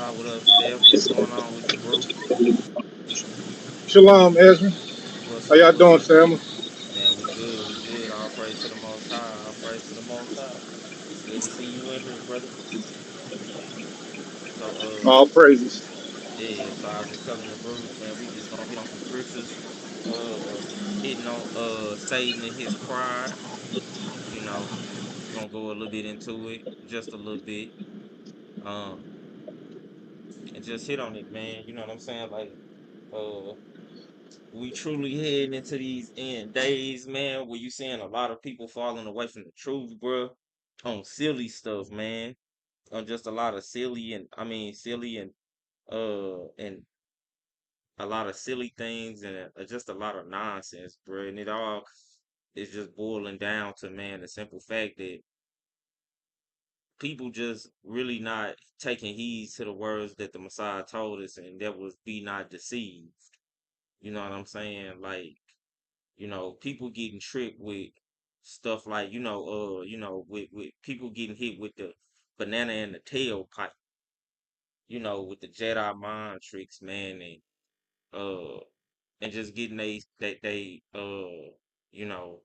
Nah, what up, Steph? What's going on with you, bro? Shalom, Ezra. What's How up? y'all What's doing, up? family? Man, we good. We good. All praise to the Most High. All praise to the Most High. Good to see you in here, brother. So, All praises. yeah. So I was just telling the brothers, man, we just gonna hit on some scriptures. Hitting on Satan and his pride. You know, gonna go a little bit into it, just a little bit. Um, and just hit on it, man. You know what I'm saying? Like, uh. we truly heading into these end days, man, where you seeing a lot of people falling away from the truth, bro, on silly stuff, man, on just a lot of silly and silly and a lot of silly things and just a lot of nonsense, bro, and it all is just boiling down to, man, the simple fact that people just really not taking heed to the words that the Messiah told us, and that was be not deceived. You know what I'm saying? Like, people getting tricked with stuff like, with people getting hit with the banana and the tailpipe, with the Jedi mind tricks, man, uh and just getting you know,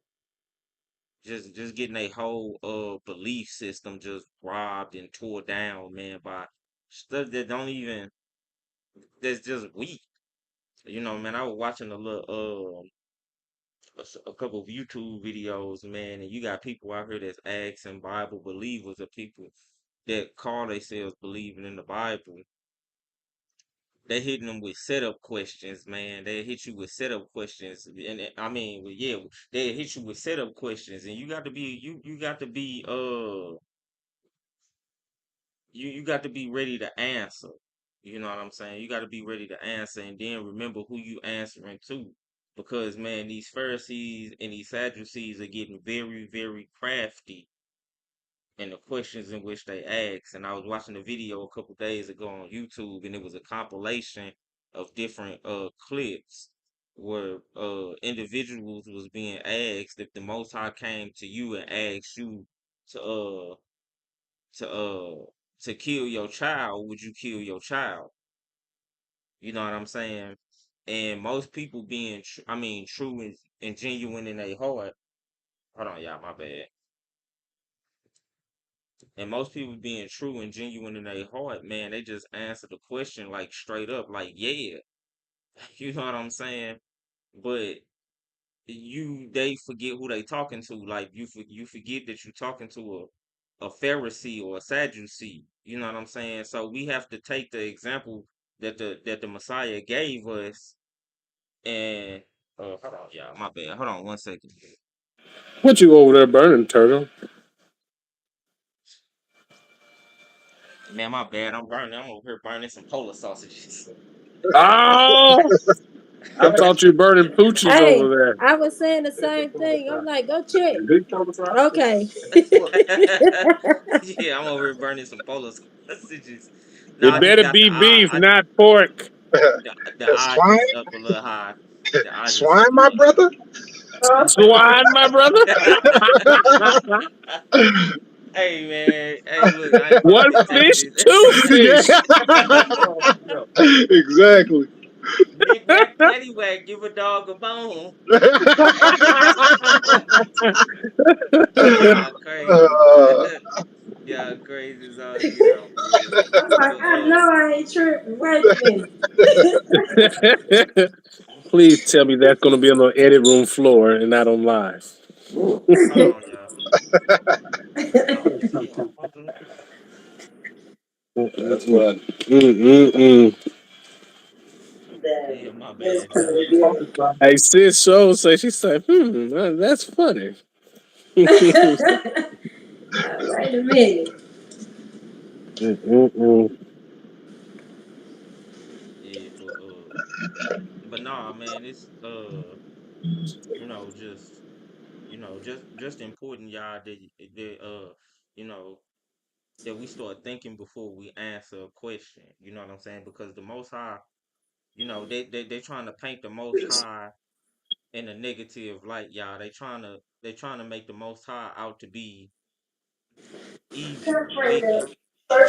just getting a whole belief system just robbed and tore down, man, by stuff that don't even that's just weak. Man, I was watching a couple of YouTube videos, man, and you got people out here that's asking Bible believers or people that call themselves believing in the Bible. They hitting them with setup questions, man. They hit you with setup questions, and yeah, they hit you with setup questions, and you got to be you got to be ready to answer. You know what I'm saying? You got to be ready to answer, and then remember who you answering to, because man, these Pharisees and these Sadducees are getting very, very crafty in the questions in which they ask. And I was watching a video a couple days ago on YouTube, and it was a compilation of different clips where individuals was being asked if the Most High came to you and asked you to to uh to kill your child, would you kill your child? You know what I'm saying? And most people being, true and genuine in their heart. Hold on, y'all, my bad. And most people being true and genuine in their heart, man, they just answer the question like straight up, like, yeah. You know what I'm saying? But they forget who they talking to. Like, you forget that you're talking to a Pharisee or a Sadducee. You know what I'm saying? So we have to take the example that the Messiah gave us. And hold on, y'all, my bad. Hold on 1 second. What you over there burning, turtle? Man, my bad. I'm over here burning some polar sausages. Oh, I thought you burning pooches Hey, over I was saying the same thing. I'm like, go check. Okay. Yeah, I'm over here burning some polar sausages. No, there. I It just better got the be eye. beef, not pork. The eye Swine, just up a little high. The eye just swine, up a my little brother. Swine, my brother. high. Hey man, hey look, I ain't from One East fish, Texas. two Yeah, fish. exactly. Big Mac Paddywhack, give a dog a bone. Y'all crazy. uh, Y'all crazy as all get out for real. I'm like, But I know I ain't tripping. Wait a minute. Please tell me that's going to be on the edit room floor and not on live. hold on, y'all. Oh shit. That's what. Mm-mm-mm. Yeah, my bad, y'all. Hey, sis show say she said, that's funny. Wait a minute. Mm-mm-mm. Yeah, but nah, man, it's just just important, y'all, you know, that we start thinking before we answer a question. You know what I'm saying? Because the Most High, they trying to paint the Most High in a negative light, y'all. They trying to make the Most High out to be evil and wicked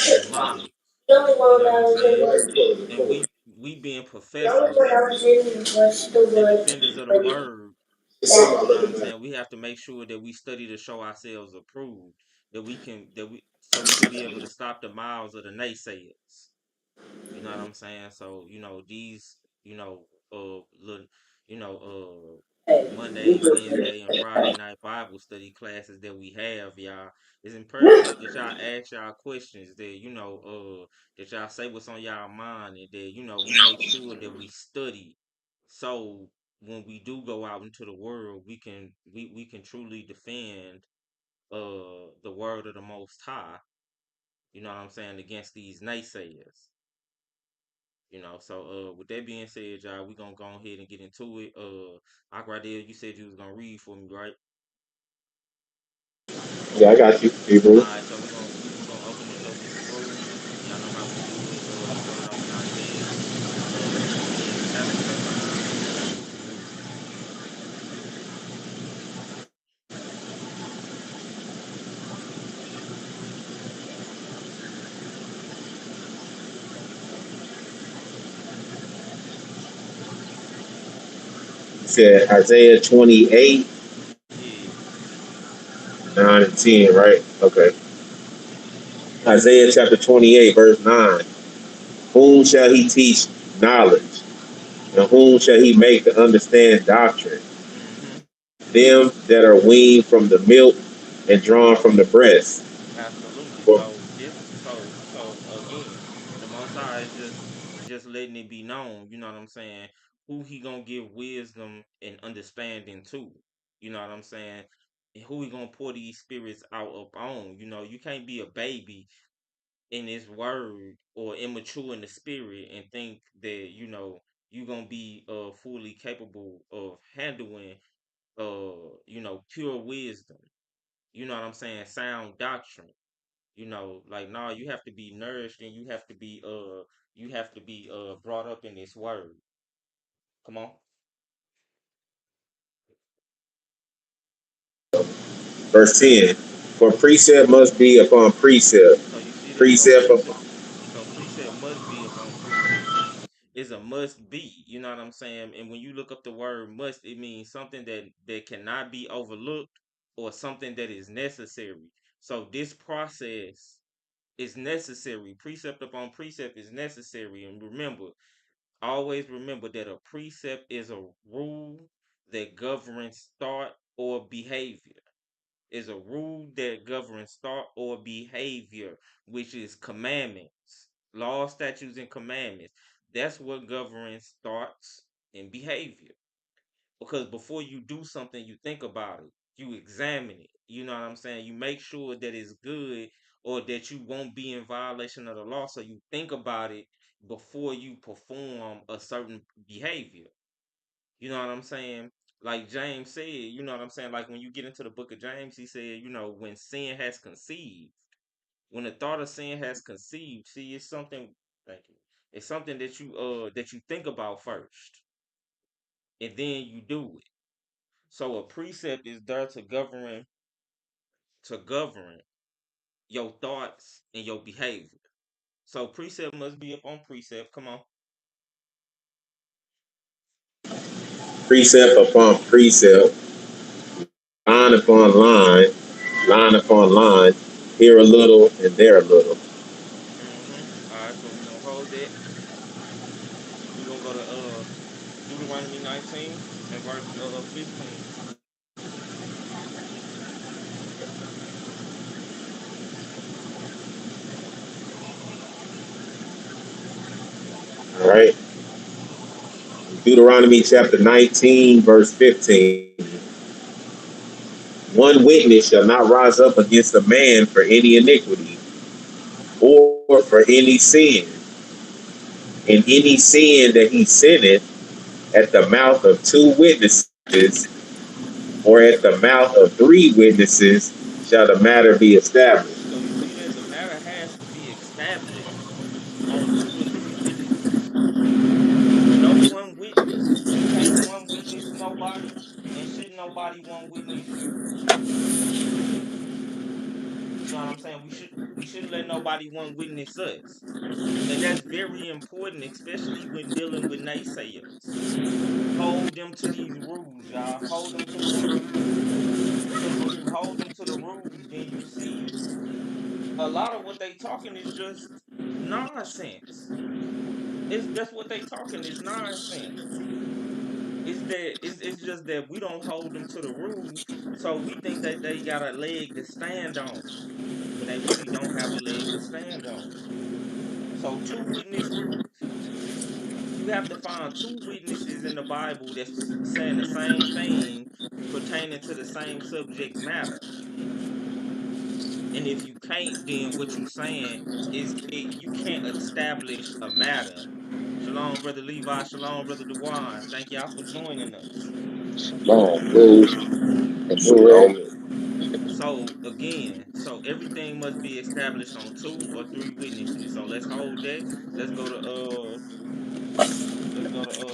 and demonic. The only You one know what that I'm was in saying? And the we being The only one professors that was in was the and one defenders of the for word, you know what I'm that. saying? We have to make sure that we study to show ourselves approved, so we can be able to stop the mouths of the naysayers. You know what I'm saying? So, these, little, you know, Hey, you Monday, just said Wednesday, and Friday night Bible study classes that we have, y'all. It's imperative that y'all ask y'all questions, that, that y'all say what's on y'all mind, and that, we make sure that we study. So when we do go out into the world, we can truly defend the word of the most high, you know what I'm saying, against these naysayers. With that being said, y'all, we gonna go ahead and get into it. Agradil, you said you was gonna read for me, right? Yeah, I got you, Hebrew. All right, so we gonna open this up with the rules. Y'all know how we do it. We started off in Isaiah, the 28th chapter, and here we go. It said Isaiah 28, Yeah. 9 and 10, right? Okay. Isaiah chapter 28, verse 9. Whom shall he teach knowledge? And whom shall he make to understand doctrine? Mm-hmm. Them that are weaned from the milk and drawn from the breast. Absolutely. For, So again, the Most High is just letting it be known. You know what I'm saying? Who he gonna give wisdom and understanding to? You know what I'm saying? And who he gonna pour these spirits out upon? You can't be a baby in his word or immature in the spirit and think that you gonna be fully capable of handling pure wisdom. You know what I'm saying? Sound doctrine. Like, nah, you have to be nourished, and you have to be brought up in this word. Come on. verse 10. For precept must be upon precept. So you see that? So Precept precept upon, so precept must be upon precept. It's a must be, you know what I'm saying? And when you look up the word must, it means something that cannot be overlooked, or something that is necessary. So this process is necessary. Precept upon precept is necessary. And remember, always remember that a precept is a rule that governs thought or behavior. Is a rule that governs thought or behavior, which is commandments, law, statutes, and commandments. That's what governs thoughts and behavior. Because before you do something, you think about it, you examine it. You know what I'm saying? You make sure that it's good, or that you won't be in violation of the law. So you think about it before you perform a certain behavior. You know what I'm saying? Like James said, you know what I'm saying? Like when you get into the book of James, he said, when sin has conceived, when the thought of sin has conceived, see, it's something, thank you. It's something that you think about first, and then you do it. So a precept is there to govern your thoughts and your behavior. So precept must be upon precept. Come on. precept upon precept, line upon line, line upon line, here a little and there a little. All right, so we're gonna hold that. We're gonna go to Deuteronomy 19 and verse 15. All right. Deuteronomy chapter 19, verse 15. One witness shall not rise up against a man for any iniquity or for any sin. And any sin that he sinneth at the mouth of two witnesses or at the mouth of three witnesses shall the matter be established. So you see that the matter has to be established on 2 or 3 witnesses. No one witness. You can't one witness nobody, and should nobody one witness you. You know what I'm saying? We shouldn't let nobody one witness us. And that's very important, especially when dealing with naysayers. Hold them to these rules, y'all. Hold them to the rules. Because when you hold them to the rules, then you see a lot of what they talking is just nonsense. It's that's what they talking is nonsense. It's just that we don't hold them to the rules, so we think that they got a leg to stand on when they really don't have a leg to stand on. So two witness rules. You have to find two witnesses in the Bible that's saying the same thing pertaining to the same subject matter. And if you can't, then what you saying is you can't establish a matter. Shalom, brother Levi. Shalom, brother Dewan. Thank y'all for joining us. Oh, cool. That's Shalom. correct. So again, so everything must be established on two or three witnesses. So let's hold that. Let's go to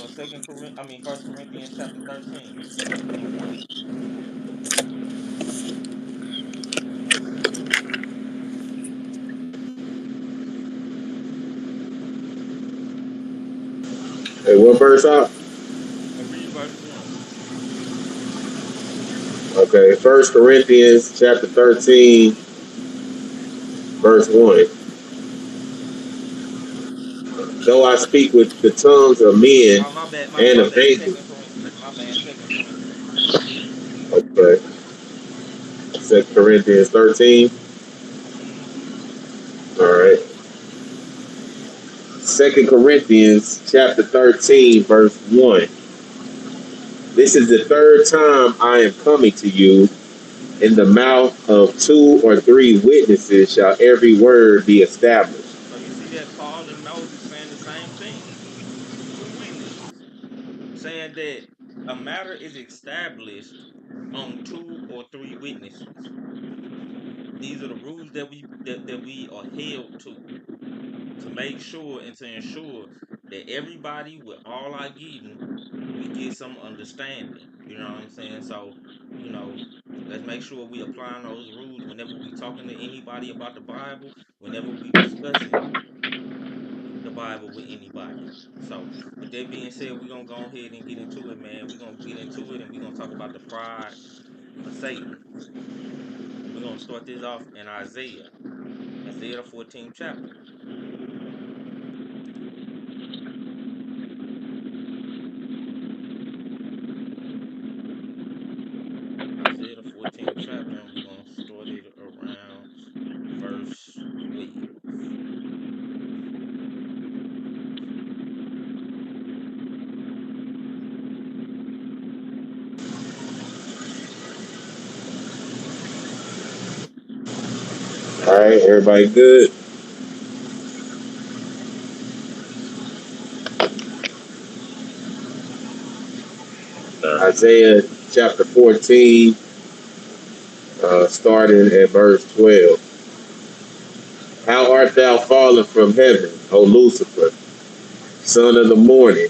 Second Corinthians. I mean First Corinthians chapter 13 and 1. Hey, what verse up? And read verse 1. Okay, First Corinthians chapter 13, verse 1. Though I speak with the tongues of men Oh, my bad, and my of bad. angels. Second Corinthians. My bad. Second Corinthians. Okay, Second Corinthians 13. Mm-hmm. All right. Second Corinthians chapter 13, verse 1. This is the third time I am coming to you. In the mouth of two or three witnesses shall every word be established. So you see that Paul and Moses saying the same thing. Two witnesses saying that a matter is established on two or three witnesses. These are the rules that we are held to make sure and to ensure that everybody with all our getting, we get some understanding. You know what I'm saying? So, you know, let's make sure we applying those rules whenever we talking to anybody about the Bible, whenever we discussing the Bible with anybody. So, with that being said, we're gonna go ahead and get into it, man. We're gonna get into it and we're gonna talk about the pride of Satan. We're gonna start this off in Isaiah the 14th chapter. Isaiah the 14th chapter, and we're gonna start it around verse 12. All right, everybody good? Isaiah chapter 14, starting at verse 12. How art thou fallen from heaven, O Lucifer, son of the morning?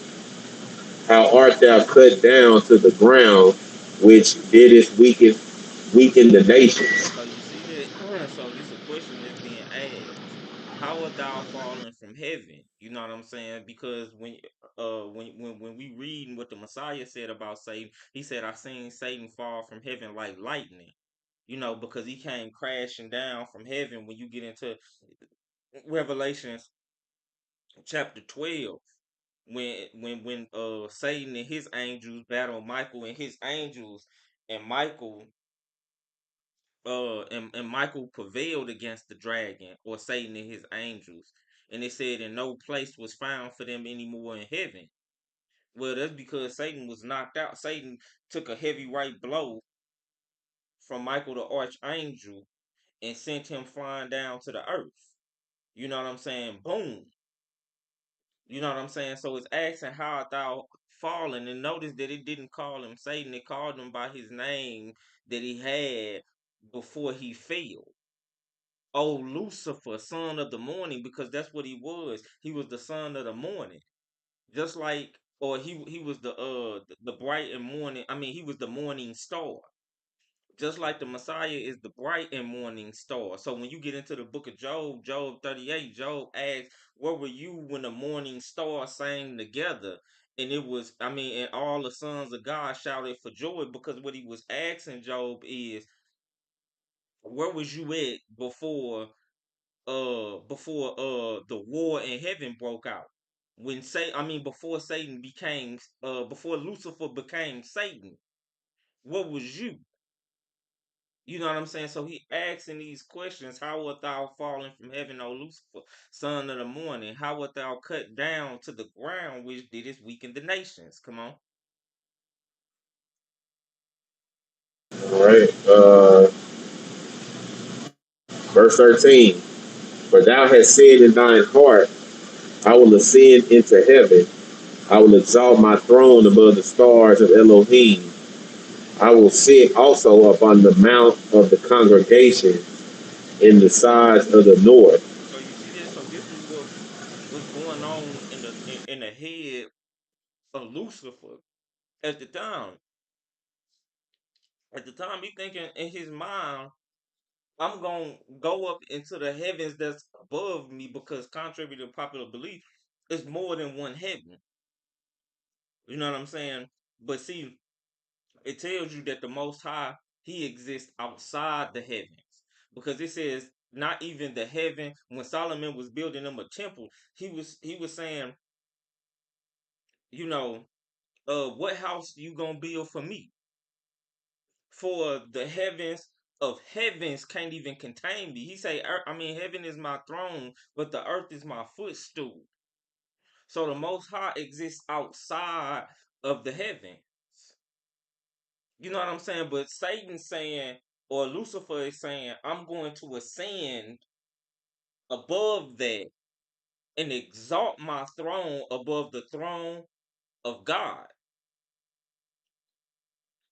How art thou cut down to the ground, which didst weaken the nations? So you see that? So this is a question that's being asked. How art thou fallen from heaven? You know what I'm saying? Because when we read what the Messiah said about Satan, he said, I seen Satan fall from heaven like lightning. You know, because he came crashing down from heaven when you get into Revelations chapter 12. When Satan and his angels battle Michael and his angels, and Michael prevailed against the dragon or Satan and his angels. And it said, and no place was found for them anymore in heaven. Well, that's because Satan was knocked out. Satan took a heavy right blow from Michael the archangel and sent him flying down to the earth. You know what I'm saying? Boom. You know what I'm saying? So it's asking how art thou fallen, and notice that it didn't call him Satan. It called him by his name that he had before he fell. Oh, Lucifer, son of the morning, because that's what he was. He was the son of the morning, just like, or he was the bright and morning. I mean, he was the morning star, Just like the Messiah is the bright and morning star. So when you get into the book of Job, Job 38, Job asks, where were you when the morning stars sang together? And it was, I mean, and all the sons of God shouted for joy, because what he was asking Job is, where was you at before the war in heaven broke out? When say I mean before Satan became before Lucifer became Satan, what was you? You know what I'm saying? So he asking these questions: how art thou fallen from heaven, O Lucifer, son of the morning? How art thou cut down to the ground, which didst weaken the nations? Come on. All right. Verse 13. For thou hast said in thine heart, I will ascend into heaven. I will exalt my throne above the stars of Elohim. I will sit also upon the mount of the congregation in the sides of the north. So you see this. So this is what was going on in the head of Lucifer at the time. At the time, he thinking in his mind, I'm gonna go up into the heavens that's above me, because contrary to popular belief, it's more than one heaven. You know what I'm saying? But see, it tells you that the Most High, He exists outside the heavens, because it says not even the heaven. When Solomon was building them a temple, he was saying, you know, what house you gonna build for me? For the heavens of heavens can't even contain me. He say, I mean, heaven is my throne, but the earth is my footstool. So the Most High exists outside of the heavens. You know what I'm saying? But Satan's saying, or Lucifer is saying, I'm going to ascend above that and exalt my throne above the throne of God.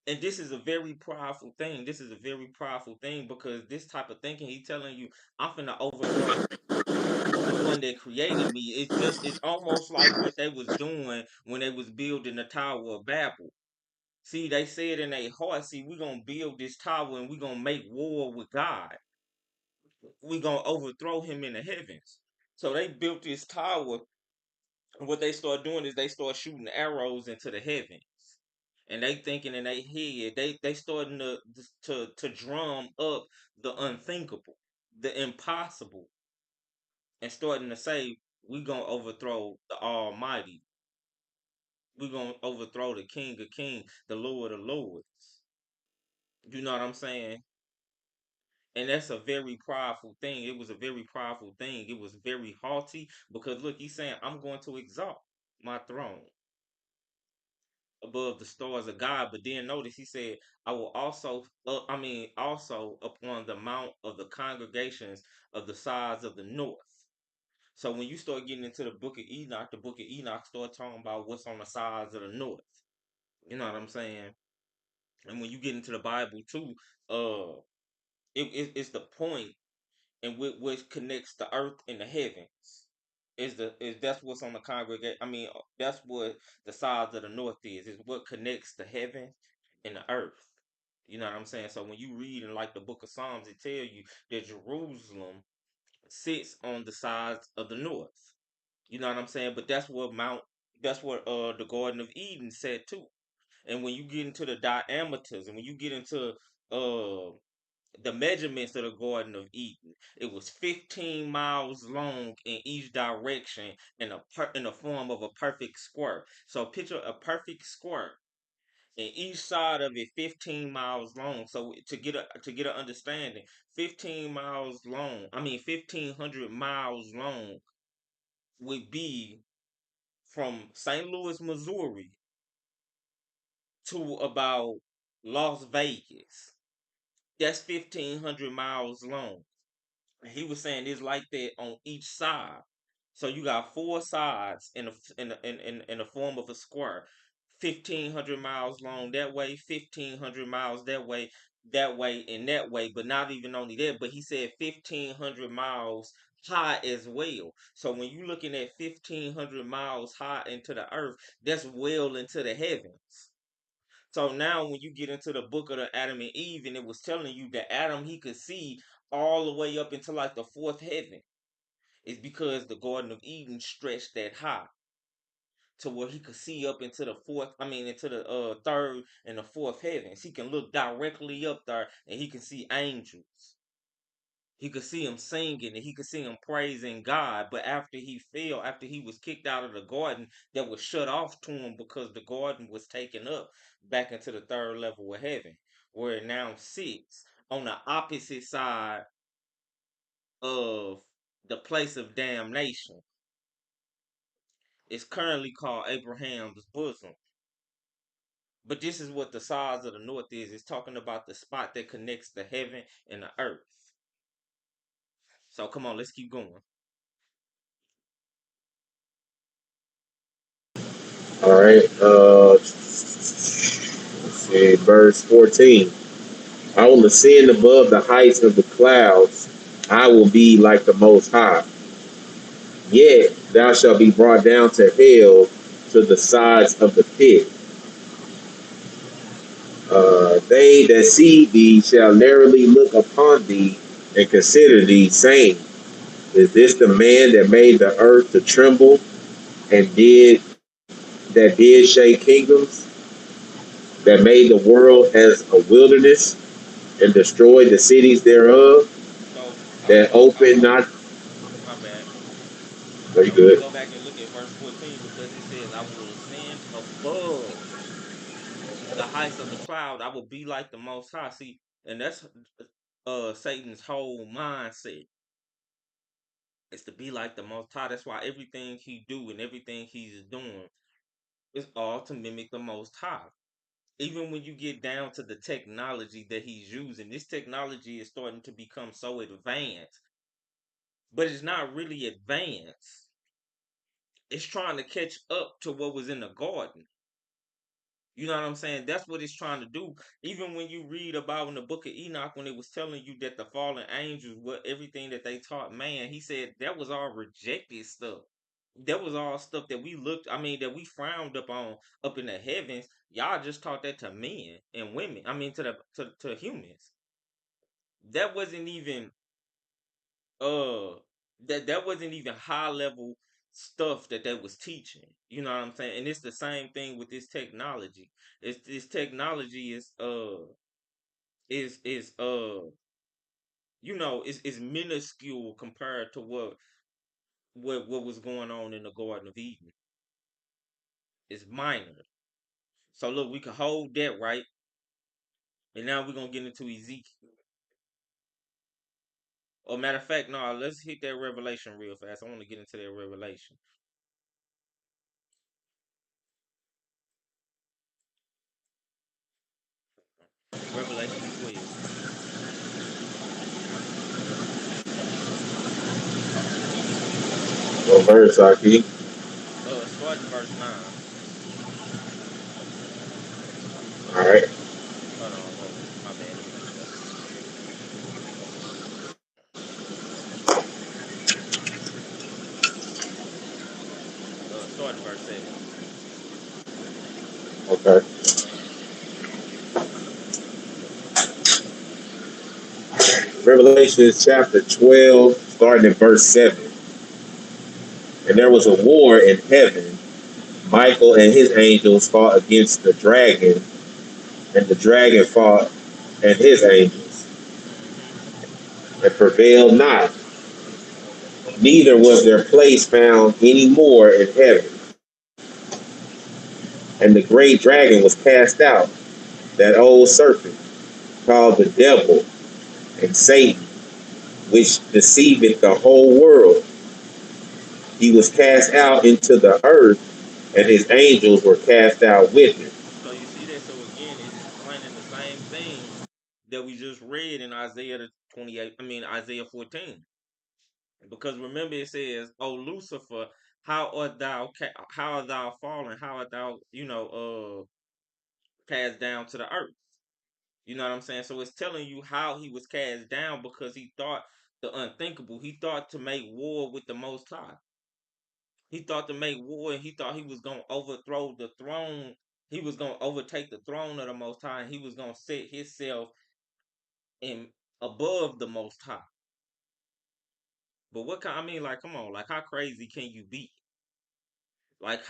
And this is a very powerful thing. This is a very powerful thing, because this type of thinking, he telling you, I'm finna overthrow the one that created me. It's almost like what they was doing when they was building the Tower of Babel. See, they said in their heart, see, we're gonna build this tower and we're gonna make war with God. We're gonna overthrow him in the heavens. So they built this tower, and what they start doing is they start shooting arrows into the heavens. And they thinking in their head, they starting to drum up the unthinkable, the impossible, and starting to say, we're gonna overthrow the Almighty. We're gonna overthrow the King of Kings, the Lord of Lords. You know what I'm saying? And that's a very prideful thing. It was a very prideful thing. It was very haughty, because look, he's saying, I'm going to exalt my throne above the stars of God. But then notice he said, I will also, also upon the mount of the congregations of the sides of the north. So when you start getting into the book of Enoch start talking about what's on the sides of the north. You know what I'm saying? And when you get into the Bible too, it's the point and which connects the earth and the heavens. Is that's what's on the congregate. I mean, that's what the sides of the north is. Is what connects the heaven and the earth. You know what I'm saying? So when you read in like the book of Psalms, it tell you that Jerusalem sits on the sides of the north. You know what I'm saying? But that's what the Garden of Eden said too. And when you get into the diameters, and when you get into uh the measurements of the Garden of Eden, it was 15 miles long in each direction, in the form of a perfect square. So picture a perfect square, and each side of it 15 miles long. So to get an understanding, 15 miles long. I mean 1,500 miles long would be from St. Louis, Missouri to about Las Vegas. That's 1,500 miles long. He was saying it's like that on each side. So you got four sides in the form of a square. 1,500 miles long that way, 1,500 miles that way, and that way. But not even only that, but he said 1,500 miles high as well. So when you looking at 1,500 miles high into the earth, that's well into the heavens. So now when you get into the book of the Adam and Eve, and it was telling you that Adam he could see all the way up into like the fourth heaven, it's because the Garden of Eden stretched that high to where he could see up into the into the third and the fourth heavens. He can look directly up there and he can see angels. He could see him singing and he could see him praising God. But after he fell, after he was kicked out of the garden, that was shut off to him because the garden was taken up back into the third level of heaven, where it now sits on the opposite side of the place of damnation. It's currently called Abraham's bosom. But this is what the sides of the north is. It's talking about the spot that connects the heaven and the earth. So come on, let's keep going. All right. Let's see, verse 14. I will ascend above the heights of the clouds. I will be like the Most High. Yet thou shalt be brought down to hell, to the sides of the pit. They that see thee shall narrowly look upon thee and consider thee, saying, is this the man that made the earth to tremble and did shake kingdoms, that made the world as a wilderness and destroyed the cities thereof, So that opened not. my bad. Very I want to good. go back and look at verse 14 because it says, I will ascend above the heights of the cloud. I will be like the Most High. See, and that's Satan's whole mindset is to be like the Most High. That's why everything he do and everything he's doing is all to mimic the Most High. Even when you get down to the technology that he's using, this technology is starting to become so advanced, but it's not really advanced. It's trying to catch up to what was in the garden. You know what I'm saying? That's what it's trying to do. Even when you read about in the book of Enoch, when it was telling you that the fallen angels, what everything that they taught man, he said that was all rejected stuff. That was all stuff that we that we frowned upon up in the heavens. Y'all just taught that to men and women. To humans. That wasn't even uh that wasn't even high level stuff that they was teaching. You know what I'm saying? And it's the same thing with this technology. It's this technology is is minuscule compared to what was going on in the Garden of Eden. It's minor. So look, we can hold that right, and now we're gonna get into Ezekiel. Or matter of fact, no, let's hit that Revelation real fast. I want to get into that Revelation. Revelation 12. Well, verse, Aki. Starting verse 9. All right. Hold on, my bad, let me get there. Starting verse 7. Okay. Revelation chapter 12, starting at verse 7. And there was a war in heaven. Michael and his angels fought against the dragon, and the dragon fought and his angels, Mm-hmm. and prevailed not. Neither was their place found any more in heaven. And the great dragon was cast out, that old serpent, called the devil and Satan, which deceiveth the whole world. He was cast out into the earth, and his angels were cast out with him. So you see that? So again, it's explaining the same thing that we just read in Isaiah the 28. Isaiah 14. Because remember, it says, "O Lucifer, how art thou fallen? How art thou, cast down to the earth?" You know what I'm saying? So it's telling you how he was cast down because he thought the unthinkable. He thought to make war with the Most High. He thought to make war, and he thought he was gonna overthrow the throne He was gonna overtake the throne of the Most High, and he was gonna set himself in above the Most High. But what kind? I mean, like, come on, like, how crazy can you be? Like,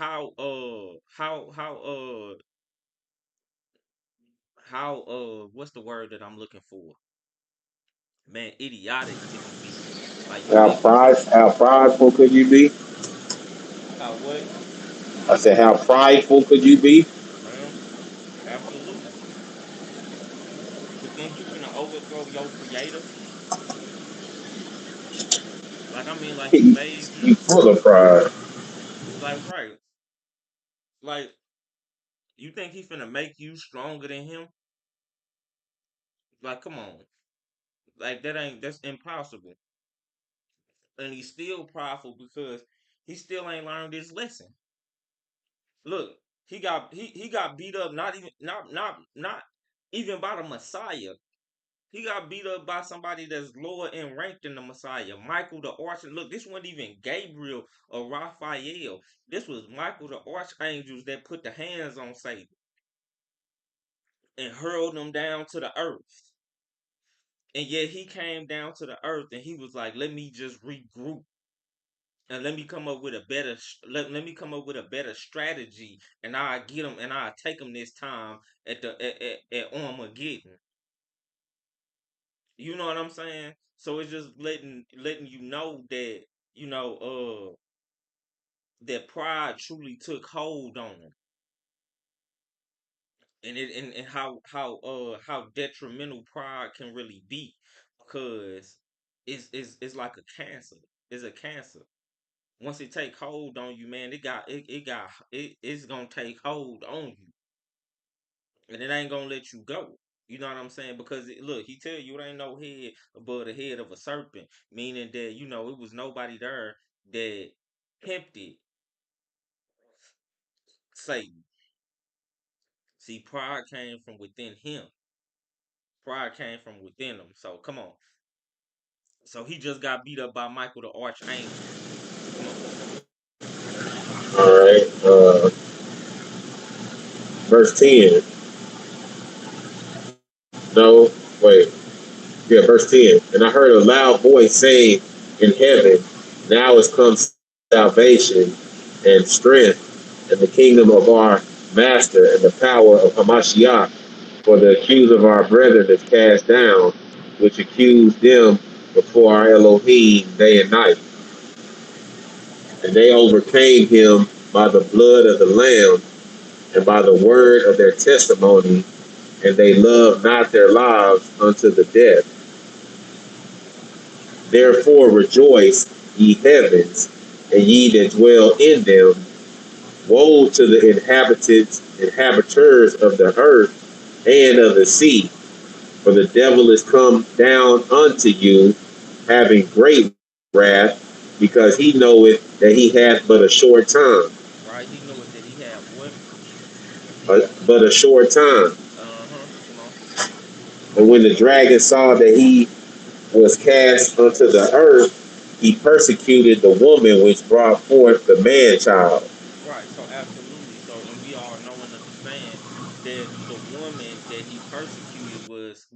what's the word that I'm looking for? Man, idiotic can you be? Like, you think he finna How prideful could you be? how what? I said, how prideful could you be? Man, absolutely. To think you finna overthrow your creator? Like, I mean, like, he He, made he you. full of pride. Like, right. Like, you think he finna make you stronger than him? Like, come on. Like, that's impossible. And he's still prideful because he still ain't learned his lesson. Look, he got beat up not even by the Messiah. He got beat up by somebody that's lower in rank than the Messiah. Michael the Archangel. Look, this wasn't even Gabriel or Raphael. This was Michael the Archangel that put the hands on Satan and hurled him down to the earth. And yet he came down to the earth and he was like, let me just regroup and let me come up with a better let me come up with a better strategy, and I get them and I take them this time at the at Armageddon. You know what I'm saying? So it's just letting you know that, you know that pride truly took hold on him, and how detrimental pride can really be, because it's like a cancer. It's a cancer. Once it take hold on you, man, it's gonna take hold on you, and it ain't gonna let you go. You know what I'm saying? Because look, he tell you it ain't no head above the head of a serpent, meaning that, it was nobody there that tempted Satan. See, pride came from within him. Pride came from within him. So come on. So he just got beat up by Michael the Archangel. Come on. All right. Verse 10. No, wait. Yeah, verse 10. And I heard a loud voice saying in heaven, now has come salvation and strength and the kingdom of our master and the power of Hamashiach. For the accuser of our brethren is cast down, which accused them before our Elohim day and night. And they overcame him by the blood of the Lamb and by the word of their testimony, and they loved not their lives unto the death. Therefore rejoice, ye heavens, and ye that dwell in them. Woe to the inhabitants of the earth and of the sea, for the devil is come down unto you, having great wrath, because he knoweth that he hath but a short time. Right? He knew it that he had what? But a short time. Uh-huh. Come on. And when the dragon saw that he was cast unto the earth, he persecuted the woman which brought forth the man child. Right. So absolutely. So, and we all know and understand that the woman that he persecuted was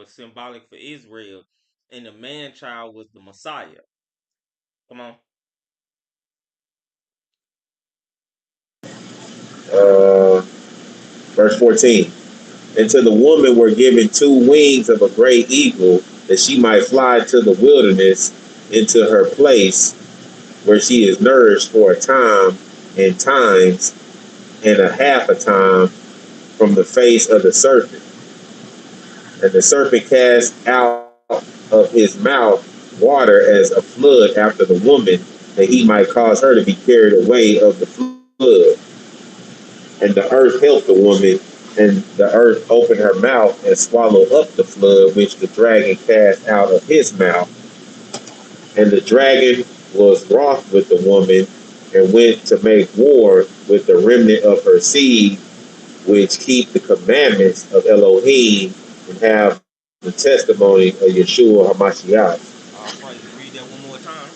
symbolic for Israel, and the man child was the Messiah. Come on. Uh, verse 14. And to the woman were given two wings of a great eagle, that she might fly to the wilderness into her place, where she is nourished for a time and times and a half a time from the face of the serpent. And the serpent cast out of his mouth water as a flood after the woman, that he might cause her to be carried away of the flood. And the earth helped the woman, and the earth opened her mouth and swallowed up the flood which the dragon cast out of his mouth. And the dragon was wroth with the woman, and went to make war with the remnant of her seed, which keep the commandments of Elohim and have the testimony of Yeshua HaMashiach. All praise. Read that one more time.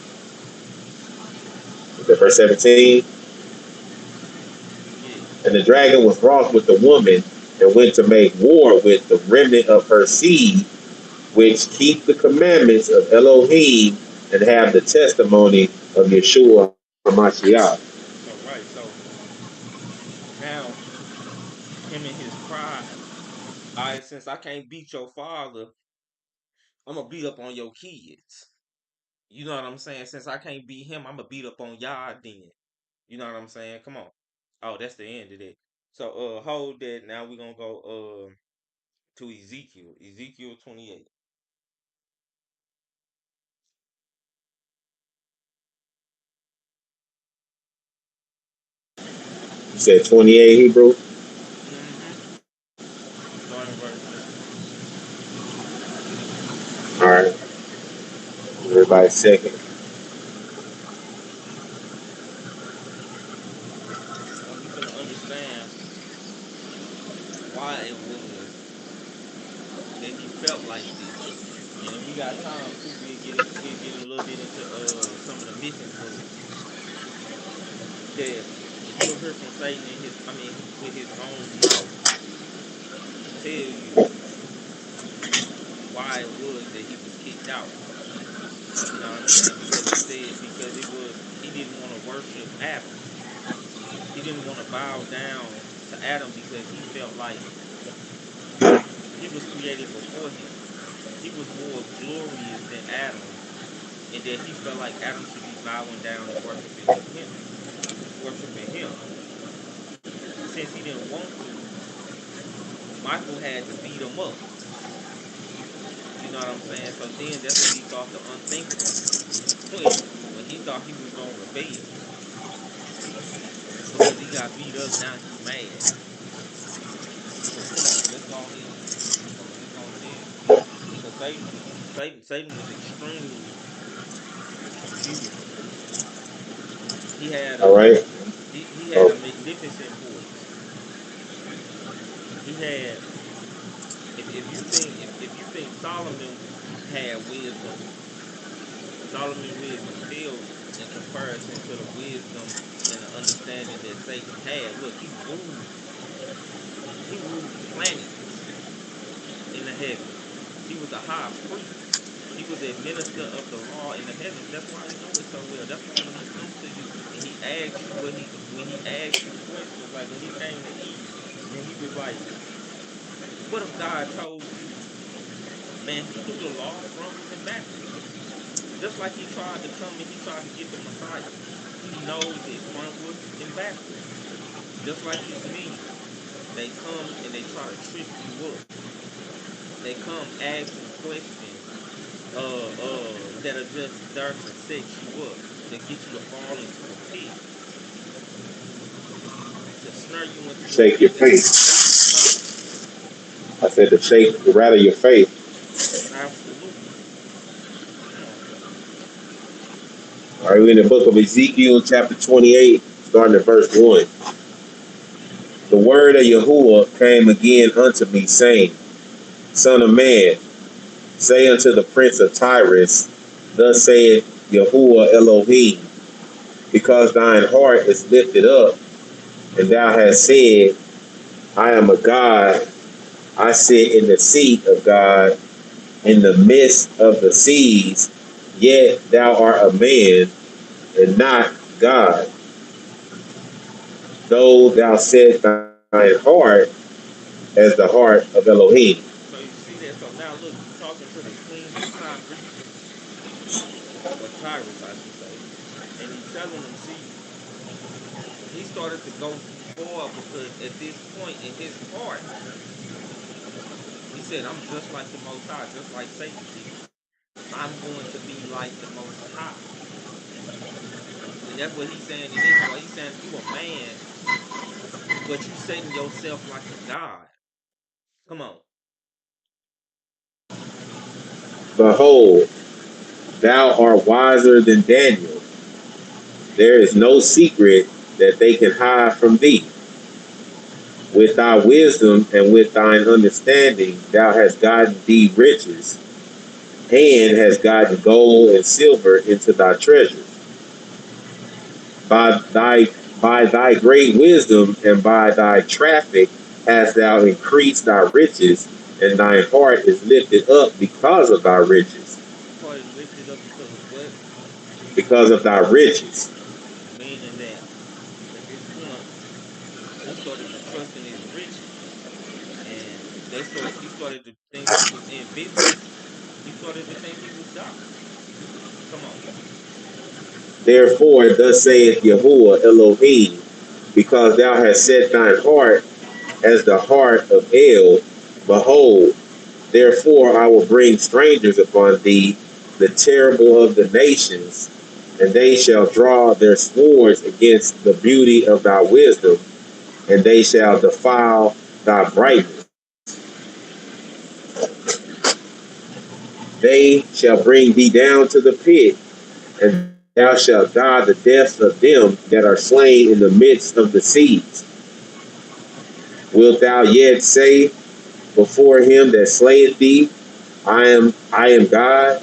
Verse 17. Yeah. And the dragon was wroth with the woman and went to make war with the remnant of her seed, which keep the commandments of Elohim and have the testimony of Yeshua HaMashiach. All right. So now him and his pride. All right. Since I can't beat your father, I'm gonna beat up on your kids. You know what I'm saying? Since I can't beat him, I'm gonna beat up on y'all then. You know what I'm saying? Come on. Oh, that's the end of that. So hold that. Now we're gonna go to Ezekiel. Ezekiel 28. You said 28 Hebrew? Mm-hmm. Starting verse 1. All right. Everybody second. Now we finna understand why it was that he felt like this. And if we got time too, we'll get a little bit into some of the missing parts that you'll hear from Satan in his with his own mouth tell you why it was that he was kicked out. You know what I'm saying? Because he said because it was he didn't want to worship Adam. He didn't want to bow down to Adam because he felt like he was created before him. He was more glorious than Adam, and that he felt like Adam should be bowing down and worshiping him. Since he didn't want to, Michael had to beat him up. You know what I'm saying? So then that's when he thought the unthinkable. When he thought he was gonna rebel because he got beat up, now he mad. So come on, let's go ahead and get on this. Cause Satan was extremely beautiful. He had All a right. he had a Oh, magnificent voice. He had if you think Solomon had wisdom, Solomon wisdom pales in comparison to the wisdom and the understanding that Satan had. Look, he ruled planets in the heavens. He was a high priest. He was a minister of the law in the heavens. That's why he know it so well. That's why when he comes to you and he asks you when he asks you questions, like when he came to Eve and he was like, what if God told you? Man, he knew the law frontwards and backwards. Just like he tried to come and he tried to get the Messiah. He knows it frontwards and backwards. Just like his minions. They come and they try to trip you up. They come asking questions that are just there to set you up, to get you to fall into a pit, to snare you into a shake your pit that ain't faith. huh? I said to shake, rattle your faith. Absolutely. Come on. All right, we're in the book of Ezekiel, chapter 28, starting at verse 1. The word of Yahuwah came again unto me, saying, Son of man, say unto the prince of Tyrus, Thus saith Yahuwah Elohim, because thine heart is lifted up, and thou hast said, I am a God, I sit in the seat of God, in the midst of the seas, yet thou art a man, and not God. Though thou set thine heart as the heart of Elohim. So you see that? So now look, he's talking to the queen of Tyrese, or Tyrus, I should say, and he's telling them, see, he started to go too far because at this point in his heart, he said, I'm just like the Most High, just like Satan did. I'm going to be like the Most High. And that's what he's saying in his heart. He's saying, you a man, but you setting yourself like a God. Come on. Behold, thou art wiser than Daniel. There is no secret that they can hide from thee. With thy wisdom and with thine understanding, thou hast gotten thee riches, and hast gotten gold and silver into thy treasures. By thy By thy great wisdom and by thy traffic hast thou increased thy riches, and thine heart is lifted up because of thy riches. His heart is lifted up because of what? Because of thy riches. Meaning that at this point he started to trust in his riches, and he started to think he was invincible. He started to think he was God. Come on. Therefore, thus saith Yahuwah Elohim, because thou hast set thine heart as the heart of El, behold, therefore I will bring strangers upon thee, the terrible of the nations, and they shall draw their swords against the beauty of thy wisdom, and they shall defile thy brightness. They shall bring thee down to the pit, and thou shalt die the deaths of them that are slain in the midst of the seas. Wilt thou yet say before him that slayeth thee, I am God?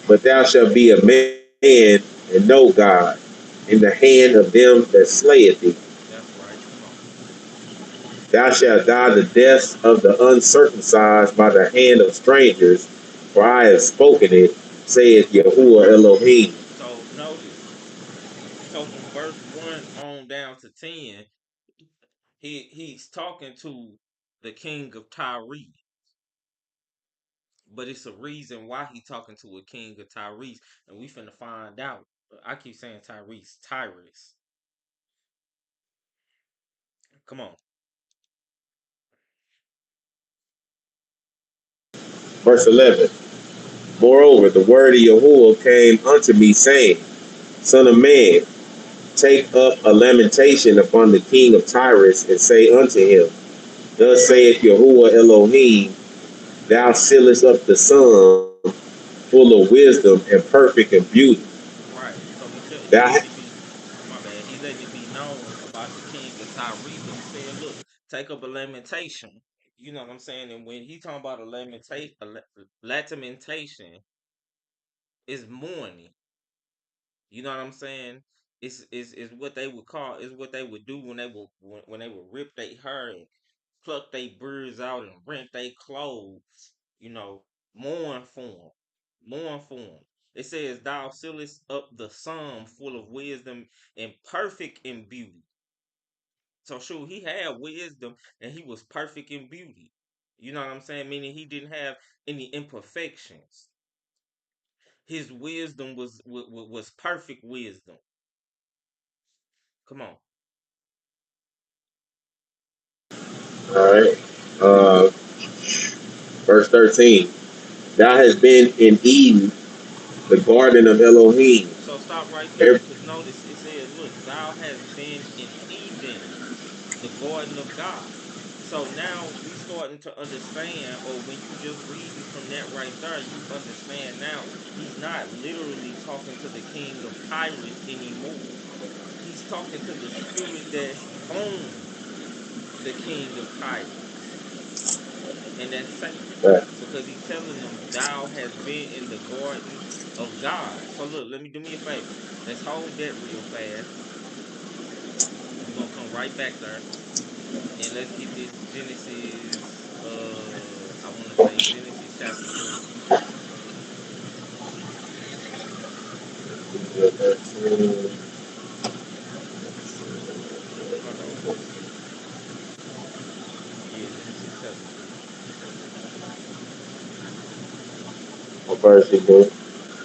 But thou shalt be a man and no God in the hand of them that slayeth thee. That's right. Come on. Thou shalt die the death of the uncircumcised by the hand of strangers, for I have spoken it, saith Yahuwah Elohim. So notice. So from verse 1 on down to 10, he's talking to the king of Tyre. But it's a reason why he talking to a king of Tyrese, and we finna find out. I keep saying Tyrese, Tyrus. Come on. Verse 11. Moreover, the word of Yahuwah came unto me, saying, Son of man, take up a lamentation upon the king of Tyrus, and say unto him, Thus saith Yahuwah Elohim, Thou sealest up the sum, full of wisdom and perfect in beauty. Right. So he Thou, letting it be. My bad. He letting it be known about the king of Tyree, but he said, "Look, take up a lamentation." You know what I'm saying? And when he talking about a lamentation, lamentation is mourning. You know what I'm saying? It's what they would call. Is what they would do when they would rip their hair and pluck their beards out and rent their clothes. You know, mourn for them, mourn for them. It says, "Thou sealest up the sum full of wisdom and perfect in beauty." So sure, he had wisdom and he was perfect in beauty. You know what I'm saying? Meaning he didn't have any imperfections. His wisdom was perfect wisdom. Come on. all right. Verse 13. Thou hast been in Eden, the garden of Elohim. So stop right there, Every, because notice it says, "Look, thou hast been in Eden, the garden of God." So now we starting to understand, or when you just reading from that right there, you understand now he's not literally talking to the king of Tyrus anymore. He's talking to the spirit that's on the king of Tyrus, and that's Satan, uh, because he's telling them, "Thou has been in the garden of God." So look, let me do me a favor. Let's hold that real fast. We're gonna come right back there, and let's get this Genesis. I want to say Genesis chapter 3. Hold on, let me see. Yeah, Genesis chapter 3. what verse you doing?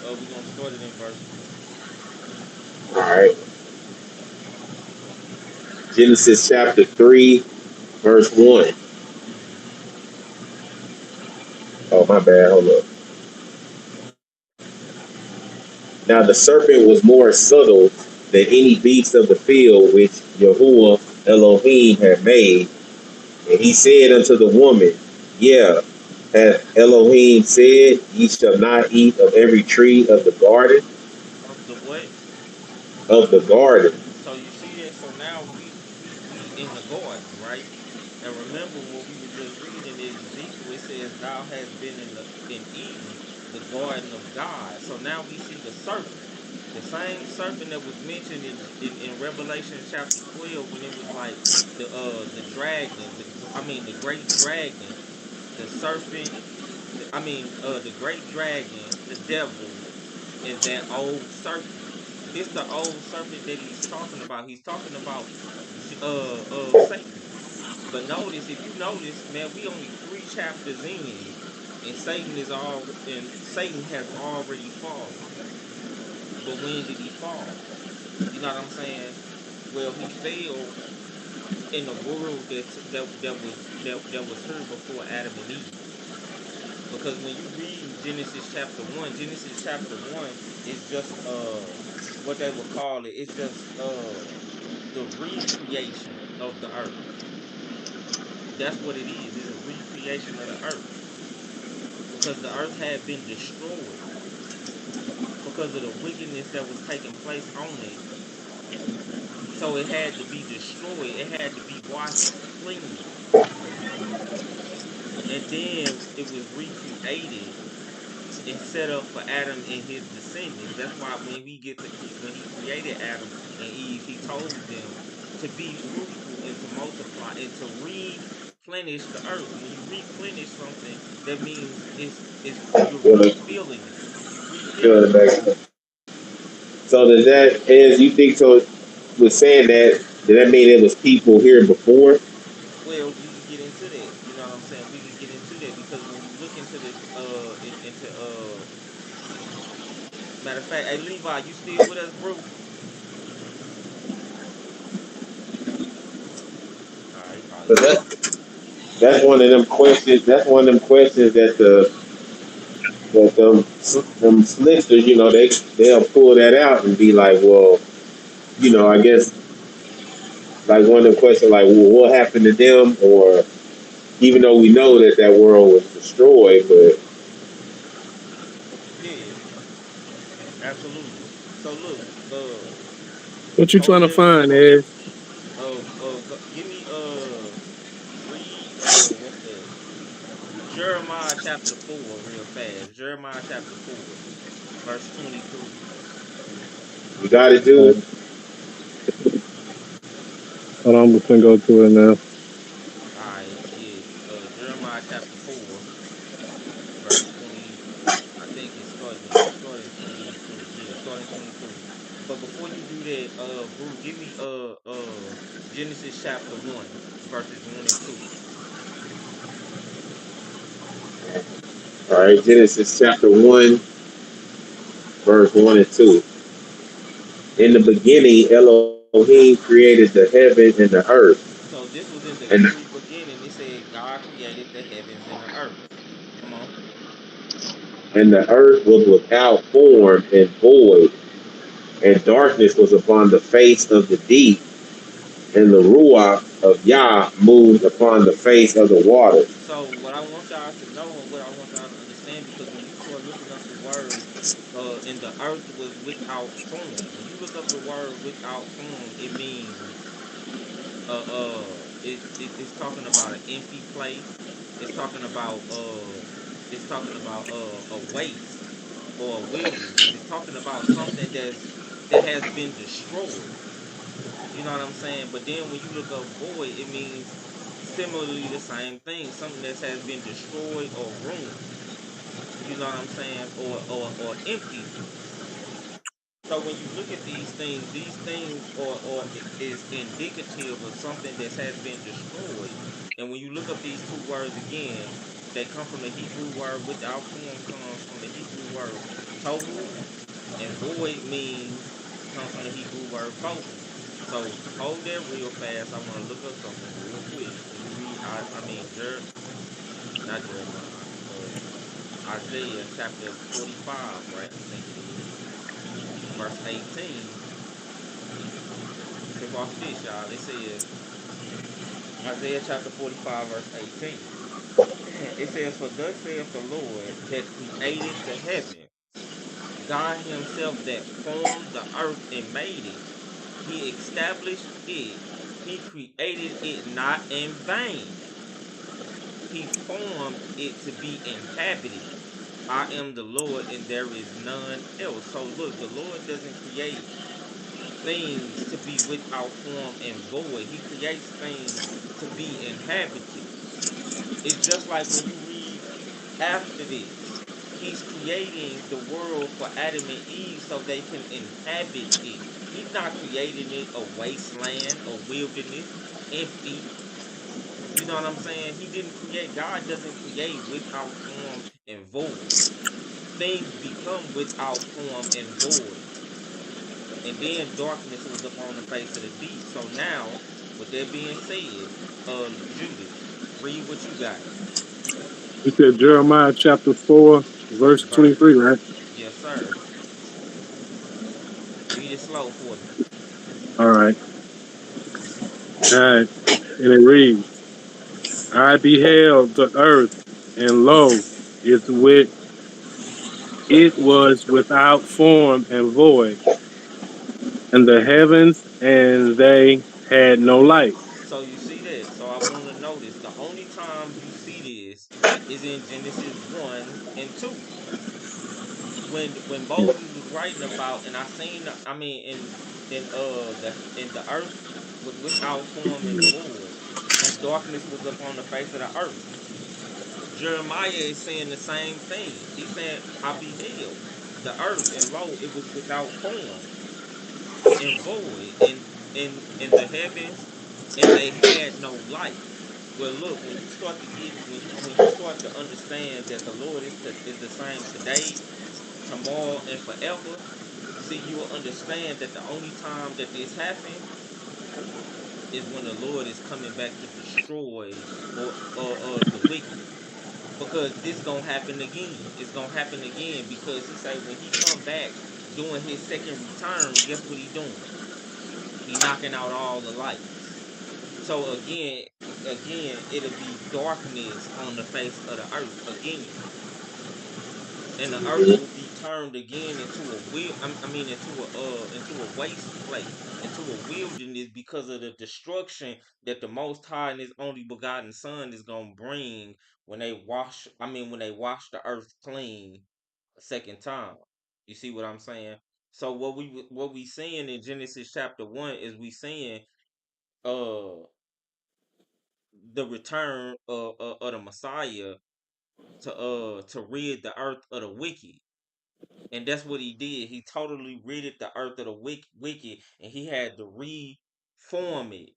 We're gonna start it in verse 1. All right. Genesis chapter 3, verse 1. Mm-hmm. Oh, my bad. Hold up. Now the serpent was more subtle than any beast of the field which Yahuwah Elohim had made. And he said unto the woman, Yeah, hath Elohim said, Ye shall not eat of every tree of the garden? Of the what? Of the garden. So you see that? So now we in the garden, right? And remember what we were just reading in Ezekiel. It says, "Thou hast been in Eden, the garden of God." So now we see the serpent. The same serpent that was mentioned in Revelation chapter 12 when it was like the dragon, the great dragon, the serpent, the great dragon, the devil, and that old serpent. This the old serpent that he's talking about. He's talking about Satan. But notice, if you notice, man, we only 3 chapters in, and Satan has already fallen. But when did he fall? You know what I'm saying? Well, he fell in the world that was here before Adam and Eve. Because when you read Genesis chapter 1 is just what they would call it. It's just the recreation of the earth. That's what it is. It's a recreation of the earth. Because the earth had been destroyed because of the wickedness that was taking place on it. So it had to be destroyed. It had to be washed clean. And then it was recreated and set up for Adam and his descendants. That's why when when he created Adam and Eve, he told them to be fruitful and to multiply and to replenish the earth. When you replenish something, that means you're Well, refilling it. You refilling good, it. back. So does that, as you think so, was saying that, did that mean it was people here before? Well, we can get into that. You know what I'm saying? We can get into that because when you look into the into matter of fact, hey Levi, you still with us, bro? All right, he probably But busy. that's one of them questions. That's one of them questions that them slicksters, they'll pull that out and be like, well, I guess like one of the questions like, well, what happened to them? Or even though we know that that world was destroyed, but Yeah, absolutely. So look, What you trying hold to that. find, Ed? Give me read what's that? Jeremiah chapter 4 real fast. Jeremiah chapter 4 verse 23. we got to All do. right, hold on, I'm just gonna go to it now. All right, yeah. Jeremiah chapter 4 verse 20. I think it's starting 23. Yeah, starting 23. But before you do that, Brew, give me Genesis chapter 1 verses 1 and 2. All right, Genesis chapter 1, verse 1 and 2. In the beginning, Elohim created the heaven and the earth, So this was in the and very beginning. It said God created the heavens and the earth. Come on. the earth was without form and void, and darkness was upon the face of the deep, and the ruach of Yah moved upon the face of the water. So what I want y'all to know and what I want y'all to understand, because when you start looking up the word, and the earth was without form. When you look up the word without form, it means it's talking about an empty place. It's talking about a waste or a wilderness. It's talking about something that has been destroyed. You know what I'm saying? But then when you look up void, it means similarly the same thing, something that has been destroyed or ruined. You know what I'm saying? Or empty. So when you look at these things is indicative of something that has been destroyed. And when you look up these two words again, they come from the Hebrew word without form comes from the Hebrew word tohu, and void means comes from the Hebrew word bohu. So hold that real fast. I want to look up something real quick. Let me read. Not Jeremiah. Isaiah chapter 45, right? I think it is verse 18. Cause watch this, y'all. It says Isaiah chapter 45, verse 18. It says, "For thus saith the Lord that created the heaven, God Himself that formed the earth and made it. He established it. He created it not in vain. He formed it to be inhabited. I am the Lord and there is none else. So look, the Lord doesn't create things to be without form and void. He creates things to be inhabited. It's just like when you read after this, he's creating the world for Adam and Eve so they can inhabit it. He's not creating it a wasteland, a wilderness, empty. You know what I'm saying? He didn't create, God doesn't create without form and void. Things become without form and void. And then darkness was upon the face of the deep. So now, with that being said, Judah, read what you got. You said Jeremiah chapter 4, verse Verse, 23, right? yes, sir. Read it slow for me. All right. All right. And it reads, I beheld the earth, and lo, it was without form and void, and the heavens and they had no light. So you see that. So I want to notice the only time you see this is in Genesis 1 and 2. When Moses was writing about, and I seen, I mean, in the earth was without form and void, and darkness was upon the face of the earth. Jeremiah is saying the same thing. He's saying, I beheld the earth, and lo, it was without form and void, and the heavens, and they had no light. Well, look, when you start to get when you start to understand that the Lord is the same today, tomorrow, and forever, see, you will understand that the only time that this happened is when the Lord is coming back to destroy or the wicked. Because this gonna happen again. It's gonna happen again because he say when he come back doing his second return, guess what he doing? He knocking out all the lights. So again, it'll be darkness on the face of the earth again, and the earth will be turned again into a into a waste place, into a wilderness because of the destruction that the Most High and His only begotten Son is gonna bring when they wash. When they wash the earth clean a second time. You see what I'm saying? So what we seeing in Genesis chapter 1 is we seeing uh the return of the Messiah to rid the earth of the wicked. And that's what he did. He totally ridded the earth of the wicked, and he had to reform it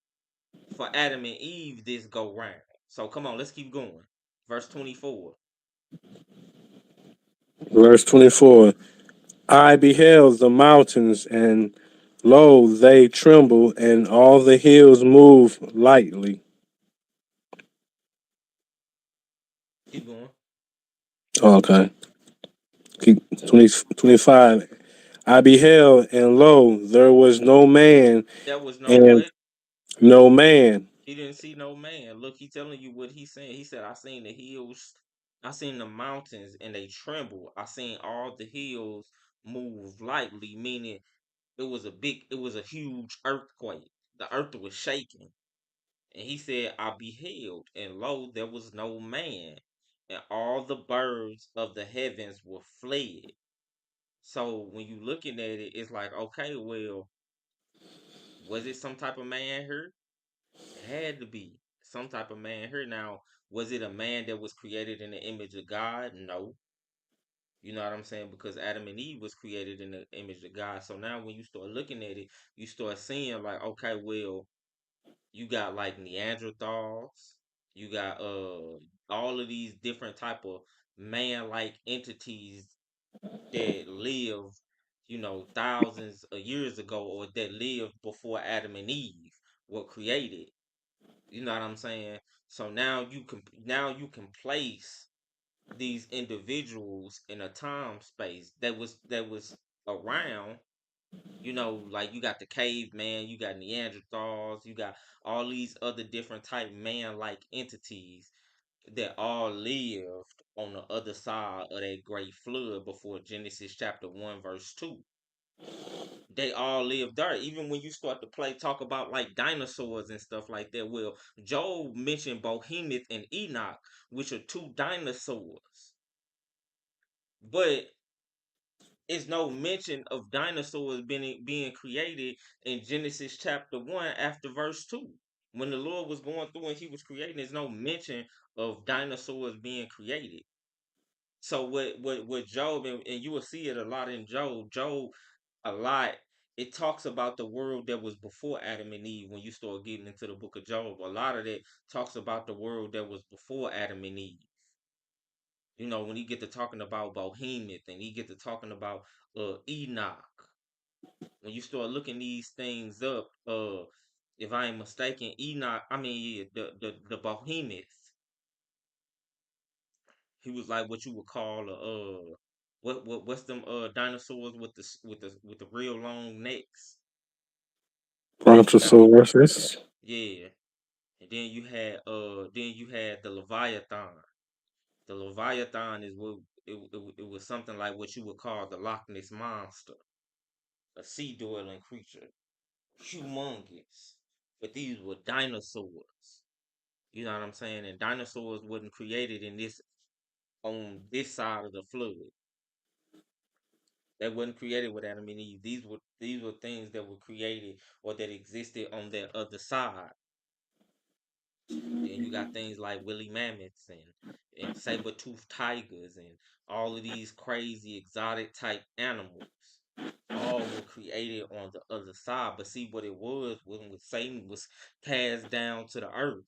for Adam and Eve this go round. So come on, let's keep going. Verse 24. Verse 24, I beheld the mountains, and lo, they tremble, and all the hills move lightly. Keep going. Okay. Keep 20, 25. I beheld, and lo, there was no man, That was no and what? no man. He didn't see no man. Look, he telling you what he's saying. He said, I seen the hills, I seen the mountains, and they tremble. I seen all the hills move lightly, meaning it was a huge earthquake. The earth was shaking. And he said, I beheld, and lo, there was no man, and all the birds of the heavens were fled. So when you looking at it, it's like, okay, well, was it some type of man here? It had to be some type of man here. Now, was it a man that was created in the image of God? No. You know what I'm saying? Because Adam and Eve was created in the image of God. So now when you start looking at it, you start seeing like, okay, well, you got like Neanderthals, you got all of these different type of man like entities that lived, thousands of years ago or that lived before Adam and Eve were created. You know what I'm saying? So now you can place these individuals in a time space that was around. Like you got the caveman, you got Neanderthals, you got all these other different type man-like entities that all lived on the other side of that great flood before Genesis chapter 1 verse 2. They all lived there. Even when you start to talk about like dinosaurs and stuff like that. Well, Job mentioned Bohemoth and Enoch, which are two dinosaurs. But it's no mention of dinosaurs being created in Genesis chapter 1 after verse 2. When the Lord was going through and he was creating, there's no mention of dinosaurs being created. So what Job, and you will see it a lot in Job a lot, it talks about the world that was before Adam and Eve. When you start getting into the book of Job, a lot of that talks about the world that was before Adam and Eve. You know, when he get to talking about Behemoth and he get to talking about Enoch. When you start looking these things up, if I ain't mistaken, Enoch, I mean, yeah, the Behemoth, he was like what you would call what's them dinosaurs with the real long necks. Brontosaurus. Yeah. And then you had the Leviathan. The Leviathan is what it was something like what you would call the Loch Ness monster, a sea dwelling creature, humongous. But these were dinosaurs. You know what I'm saying? And dinosaurs wasn't created in this on this side of the flood. That wasn't created with Adam and Eve. These were things that were created or that existed on that other side. Then you got things like woolly mammoths and saber-toothed tigers and all of these crazy exotic type animals. All were created on the other side. But see what it was when Satan was cast down to the earth.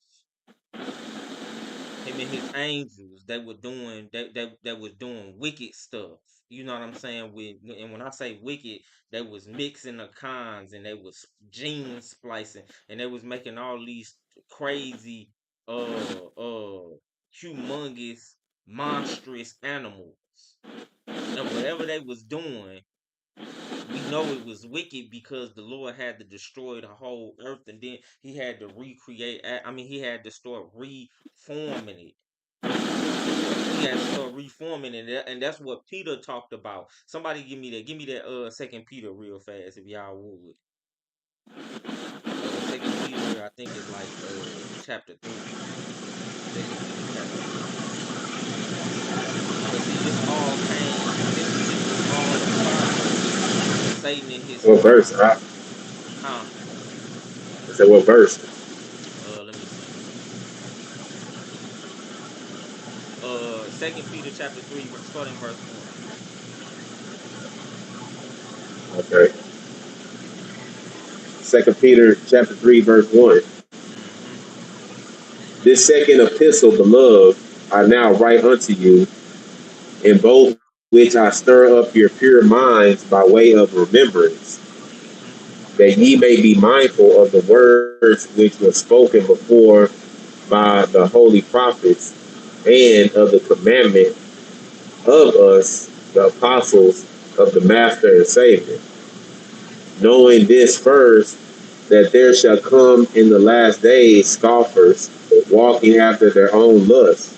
Him and his angels, they were doing that was doing wicked stuff. You know what I'm saying? And when I say wicked, they was mixing the kinds and they was gene splicing and they was making all these crazy humongous monstrous animals. And whatever they was doing, we know it was wicked because the Lord had to destroy the whole earth and then he had to recreate. I mean, he had to start reforming it. He had to start reforming it, and that's what Peter talked about. Somebody give me that. Give me that. Second Peter real fast, if y'all would. Second Peter, I think it's like chapter 3. Second Peter chapter 3. But see, this all came. This was all a part of Satan and his What verse? squad. I Huh? said, what verse? Let me see. Second Peter chapter 3, starting verse 1. Okay. Second Peter chapter 3, verse 1. Mm-hmm. This second epistle, beloved, I now write unto you, in both which I stir up your pure minds by way of remembrance, Mm-hmm. that ye may be mindful of the words which were spoken before by the holy prophets, and of the commandment of us, the apostles of the Master and Savior, knowing this first, that there shall come in the last days scoffers, walking after their own lusts,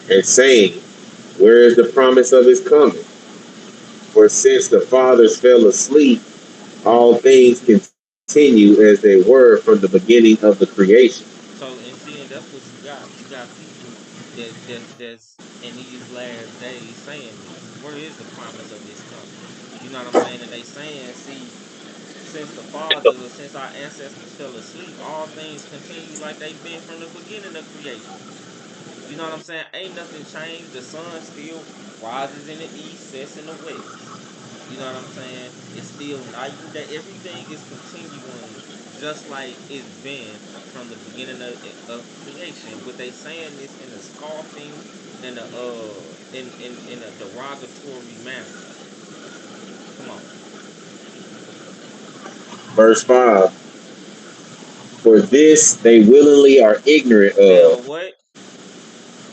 and saying, where is the promise of his coming? For since the fathers fell asleep, all things continue as they were from the beginning of the creation. So and see, and that's what you got. You got people that's in these last days saying this. Where is the promise of his coming? You know what I'm saying? And they saying, see, since the fathers or since our ancestors fell asleep, all things continue like they've been from the beginning of creation. You know what I'm saying? Ain't nothing changed. The sun still rises in the east, sets in the west. You know what I'm saying? It's still night and day. Everything is continuing just like it's been from the beginning of creation. But they saying this in a scoffing and in a derogatory manner. Come on. Verse 5. For this they willingly are ignorant They are of. what?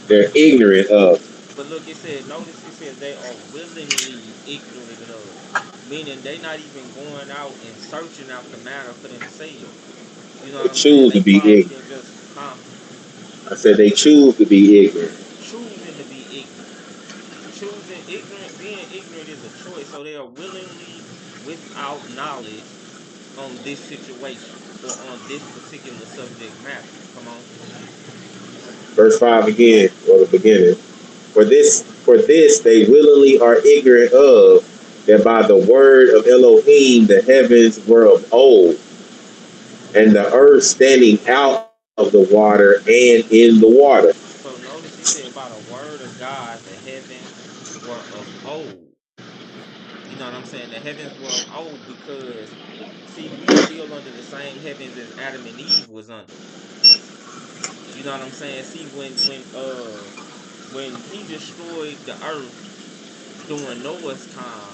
They're ignorant of. But look, it said, notice it says they are willingly ignorant of, meaning they not even going out and searching out the matter for themselves. You know They what I'm saying? choose to They be probably ignorant. are just, huh? I said they choose to be ignorant. Choosing to be ignorant. Choosing ignorant, being ignorant is a choice. So they are willingly without knowledge on this situation or on this particular subject matter. Come on. Verse 5 again, or the beginning. For this they willingly are ignorant of that by the word of Elohim the heavens were of old, and the earth standing out of the water and in the water. So notice he said by the word of God, the heavens were of old. You know what I'm saying? The heavens were of old because see, we still under the same heavens as Adam and Eve was under. You know what I'm saying? See, when he destroyed the earth during Noah's time,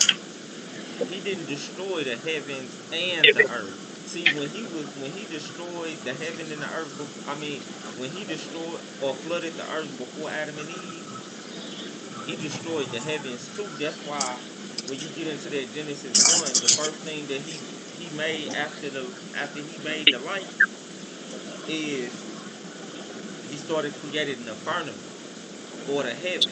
he didn't destroy the heavens and the earth. See, when he destroyed the heaven and the earth, I mean, when he destroyed or flooded the earth before Adam and Eve, he destroyed the heavens too. That's why when you get into that Genesis 1, the first thing that he made after he made the light is he started creating the firmament or the heavens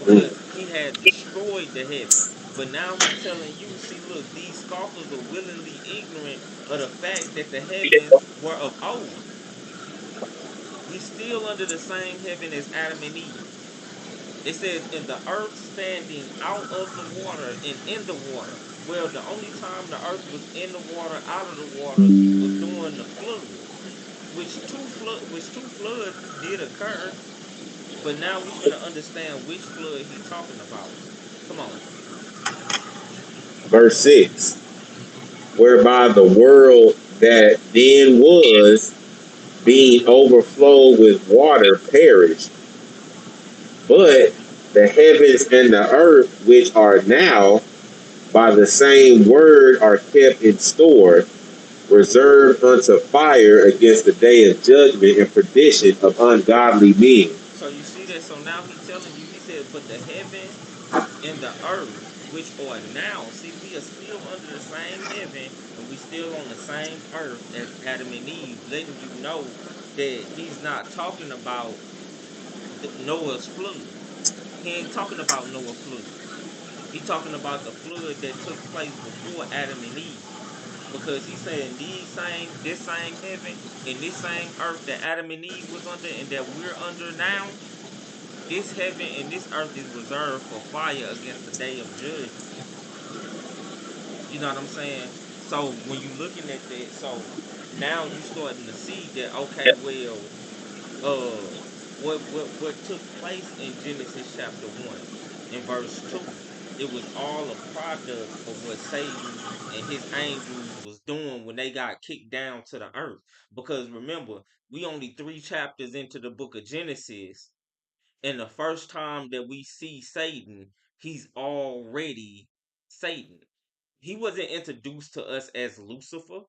because he had destroyed the heavens. But now he's telling you, see, look, these scoffers are willingly ignorant of the fact that the heavens were of old. We still under the same heaven as Adam and Eve. It says, in the earth standing out of the water and in the water. Well, the only time the earth was in the water, out of the water, was during the flood, which two floods did occur. But now we finna understand which flood he talking about. Come on. Verse 6, whereby the world that then was, being overflowed with water, perished. But the heavens and the earth, which are now by the same word, are kept in store, reserved unto fire against the day of judgment and perdition of ungodly men. So you see that? So now he telling you, he said, but the heavens and the earth, which are now, see, we are still under the same heaven and we still on the same earth as Adam and Eve, letting you know that he's not talking about Noah's flood. He ain't talking about Noah's flood. He talking about the flood that took place before Adam and Eve. Because he's saying this same heaven and this same earth that Adam and Eve was under and that we're under now, this heaven and this earth is reserved for fire against the day of judgment. You know what I'm saying? So when you looking at that, so now you starting to see that okay, well, what took place in Genesis chapter 1 in verse 2, it was all a product of what Satan and his angels was doing when they got kicked down to the earth. Because remember, we only 3 chapters into the book of Genesis, and the first time that we see Satan, he's already Satan. He wasn't introduced to us as Lucifer.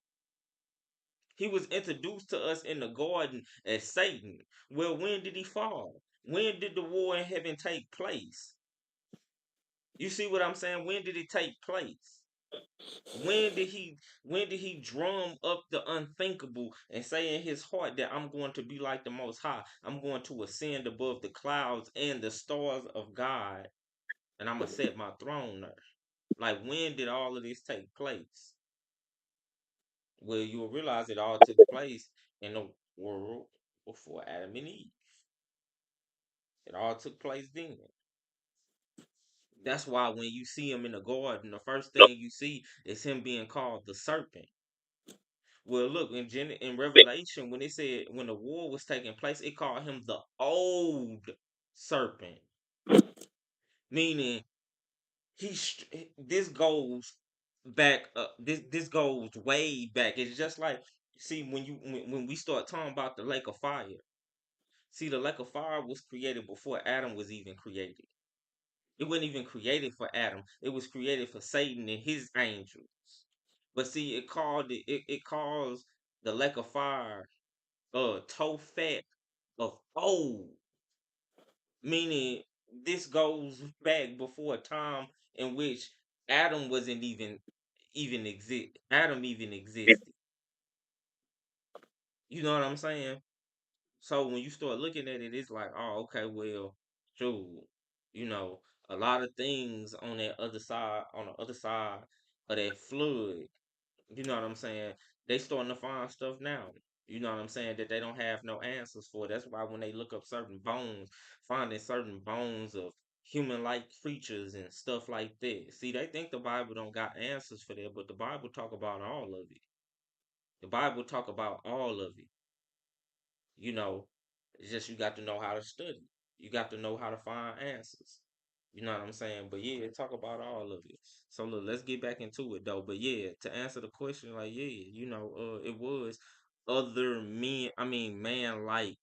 He was introduced to us in the garden as Satan. Well, when did he fall? When did the war in heaven take place? You see what I'm saying? When did it take place? When did he drum up the unthinkable and say in his heart that I'm going to be like the most high? I'm going to ascend above the clouds and the stars of God, and I'm gonna set my throne there. Like when did all of this take place? Well, you'll realize it all took place in the world before Adam and Eve. It all took place then. That's why when you see him in the garden, the first thing you see is him being called the serpent. Well, look in Revelation when it said when the war was taking place, it called him the old serpent, meaning this goes back. This goes way back. It's just like see when we start talking about the lake of fire. See, the lake of fire was created before Adam was even created. It wasn't even created for Adam. It was created for Satan and his angels. But see, it calls the lake of fire Tophet of old, meaning this goes back before a time in which Adam wasn't even exist. Adam even existed. You know what I'm saying? So when you start looking at it, it's like, oh, okay, well, true. You know, a lot of things on the other side of that flood. You know what I'm saying? They starting to find stuff now. You know what I'm saying? That they don't have no answers for. That's why when they look up certain bones, finding certain bones of human-like creatures and stuff like that. See, they think the Bible don't got answers for that, but the Bible talk about all of it. The Bible talk about all of it. You know, it's just you got to know how to study. You got to know how to find answers. You know what I'm saying? But yeah, talk about all of it. So look, let's get back into it though. But yeah, to answer the question, like yeah, it was other men. I mean, man-like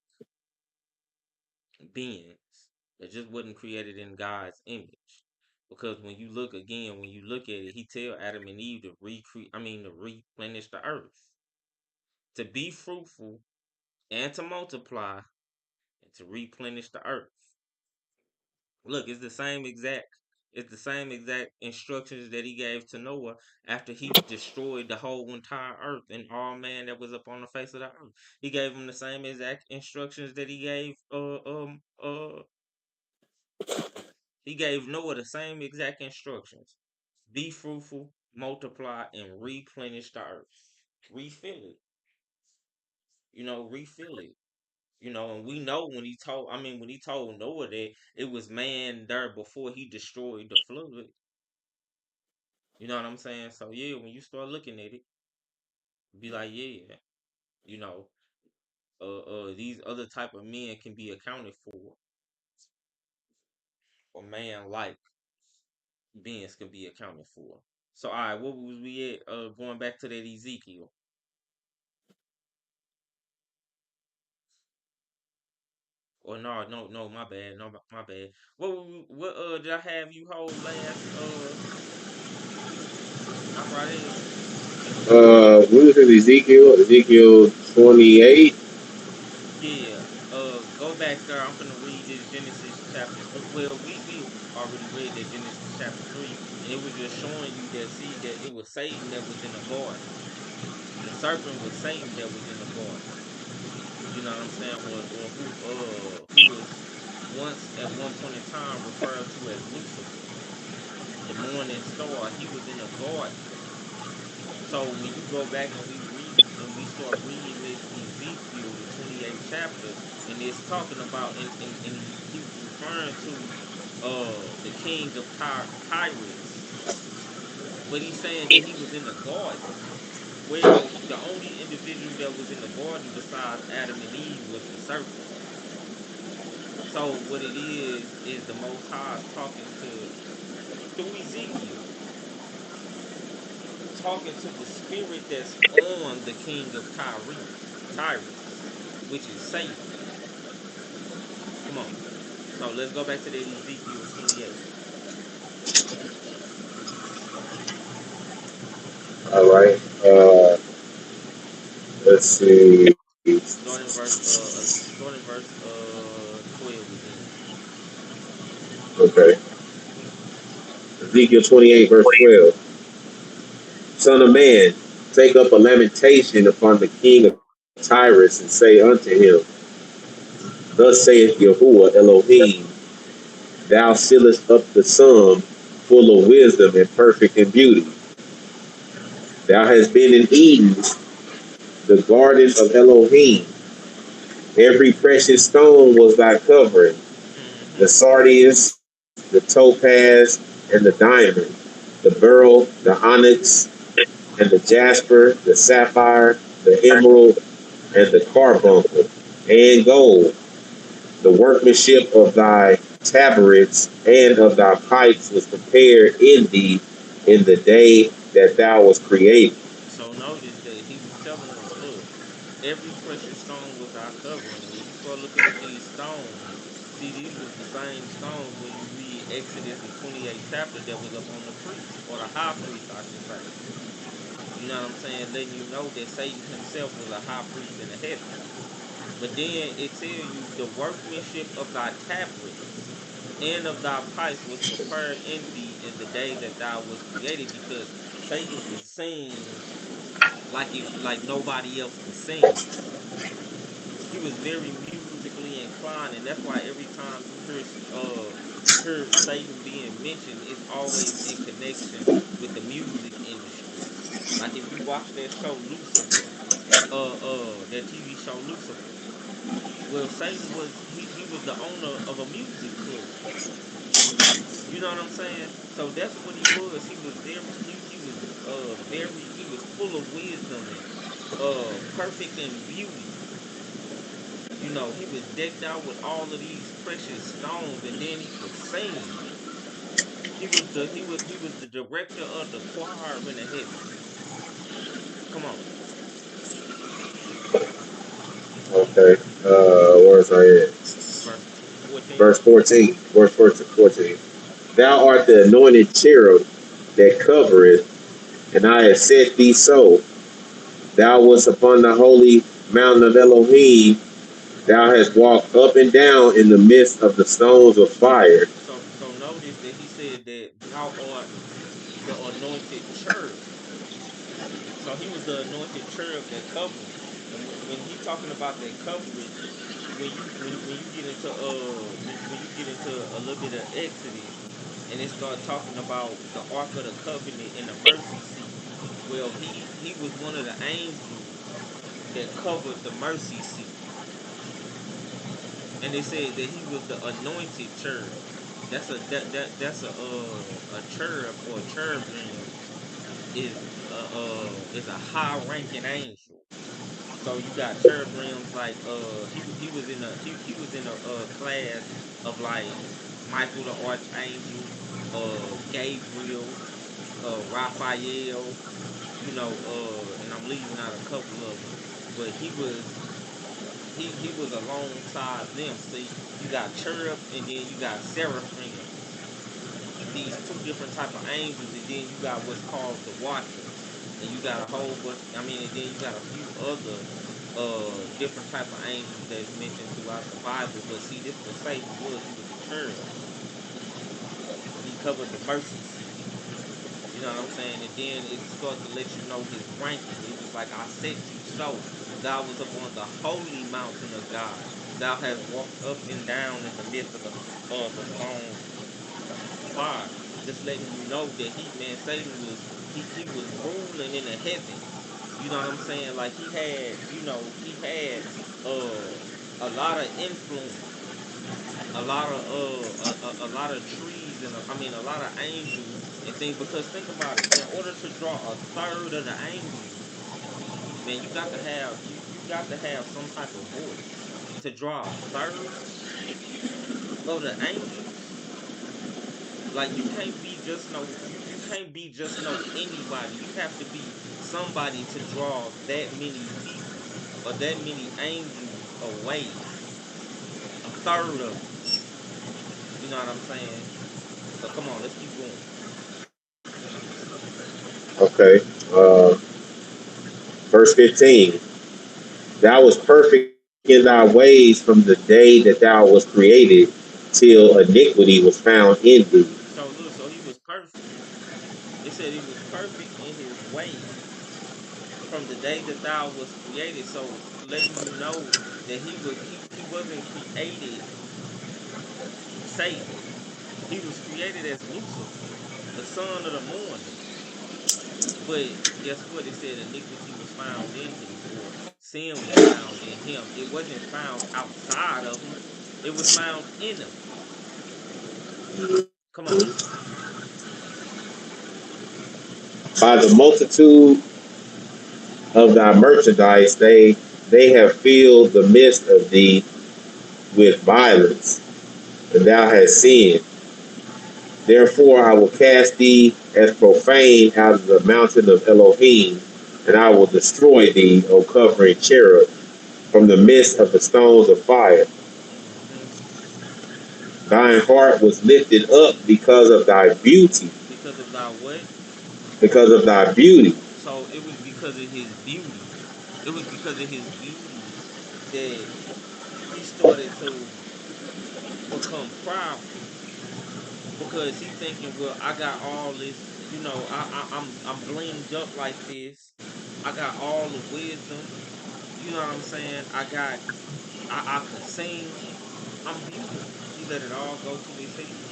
beings that just wasn't created in God's image. Because when you look again, when you look at it, He tell Adam and Eve to recreate. I mean, to replenish the earth, to be fruitful and to multiply and to replenish the earth. Look, it's the same exact instructions that he gave to Noah after he destroyed the whole entire earth and all man that was up on the face of the earth. He gave him the same exact instructions that he gave Noah the same exact instructions. Be fruitful, multiply, and replenish the earth. Refill it. Refill it. And we know when he told Noah that it was man there before he destroyed the flood. You know what I'm saying? So yeah, when you start looking at it, be like, yeah, you know, these other type of men can be accounted for, or man like beings can be accounted for. So all right, what was we at? Going back to that Ezekiel. Or no, no, no, my bad, no, my bad. What did I have you hold last? Raphael. What is it, Ezekiel? Ezekiel 28. Yeah. Go back there. I'm finna read this Genesis chapter 3. Well, we already read that Genesis chapter 3, and it was just showing you that see that it was Satan that was in the garden. The serpent was Satan that was in the garden. You know what I'm saying? Or who was once at one point in time referred to as Lucifer, the morning star. He was in a garden. So when you go back and we start reading this Ezekiel, the 28th chapter, and it's talking about and he was referring to the king of Tyrus, but he's saying that he was in the garden. Well, the only individual that was in the garden besides Adam and Eve was the serpent. So what it is the Most High is talking to through Ezekiel, talking to the spirit that's on the king of Tyrus, which is Satan. Come on. So let's go back to that Ezekiel 28. All right. Let's see. Starting verse 12 again. Okay. Ezekiel 28, verse 12. Son of man, take up a lamentation upon the king of Tyrus and say unto him, Thus saith Yahuwah Elohim, Thou sealest up the sum, full of wisdom and perfect in beauty. Thou hast been in Eden, the garden of Elohim. Every precious stone was thy covering, the Mm-hmm. sardius, the topaz, and the diamond, the beryl, the onyx, and the jasper, the sapphire, the emerald, and the carbuncle, and gold. The workmanship of thy tabrets and of thy pipes was prepared in thee in the day that thou was created. So notice that he was telling them, look, every precious stone was our covering. And when you start looking at these stones, see, these was the same stones when you read Exodus, the 28th chapter, that was up on the priest, or the high priest, I should say. You know what I'm saying? Letting you know that Satan himself was a high priest in the heavens. But then it tell you the workmanship of thy tabrets and of thy pipes was prepared in thee in the day that thou was created, because Satan could sing like nobody else could sing. He was very musically inclined, and that's why every time you hear Satan being mentioned, it's always in connection with the music industry. Like if you watch that show Lucifer, that TV show Lucifer. Well, Satan was he was the owner of a music club. You know what I'm saying? So that's what he was. He was very he was very he was full of wisdom and perfect in beauty. You know, he was decked out with all of these precious stones, and then he could sing. He was the director of the choir in the heavens. Come on, Okay. Where's I at? verse 14. Verse 14. Verse 14. Thou art the anointed cherub that covereth, and I have set thee so. Thou wast upon the holy mountain of Elohim. Thou hast walked up and down in the midst of the stones of fire. So notice that he said that thou art the anointed cherub. So he was the anointed cherub that covered. And when he talking about that coverage, when you get into when you get into a little bit of Exodus, and it start talking about the Ark of the Covenant and the mercy seat. Well, he was one of the angels that covered the mercy seat, and they said that he was the anointed cherub. That's a cherub or a cherubim is a high ranking angel. So you got cherubims like he was in he was in a class of like Michael the Archangel, Gabriel, Raphael, and I'm leaving out a couple of them, but he was alongside them. See, you got cherubs and then you got seraphims. These two different type of angels, and then you got what's called the watchers, and you got a whole bunch. I mean, and then you got a few other different type of angels that's mentioned throughout the Bible. But see, this what Satan was. He was a cherub. He covered the mercy seat. You know what I'm saying? And then it starts to let you know his ranking. It was like, I set you so. Thou was upon the holy mountain of God. Thou hast walked up and down in the midst of the stones of fire. Just letting you know that Satan he was ruling in the heavens. You know what I'm saying? Like he had uh a lot of influence, a lot of a lot of trees and I mean a lot of angels and things. Because think about it, in order to draw a third of the angels, man, you got to have some type of voice to draw a third of the angels. Like you can't be just no anybody. You have to be somebody to draw that many people or that many angels away. A third of them. You know what I'm saying? So come on, let's keep going. Okay. Verse 15. Thou was perfect in thy ways from the day that thou was created, till iniquity was found in thee. So look, so he was perfect. It said he was perfect in his ways from the day that thou was created. So letting you know that he wasn't created Satan. He was created as Lucifer, the son of the morning. But guess what? It said iniquity was found in thee, or sin was found in him. It wasn't found outside of him, it was found in him. Come on. By the multitude of thy merchandise, they have filled the midst of thee with violence, and thou hast sinned. Therefore I will cast thee as profane out of the mountain of Elohim, and I will destroy thee, O covering cherub, from the midst of the stones of fire. Hmm. Thine heart was lifted up because of thy beauty, Because of thy what? because of thy beauty. So it was because of his beauty. It was because of his beauty that he started to become prideful, because he thinking, well, I got all this, I'm blinged up like this. I got all the wisdom. You know what I'm saying? I could sing. I'm beautiful. He let it all go to his head.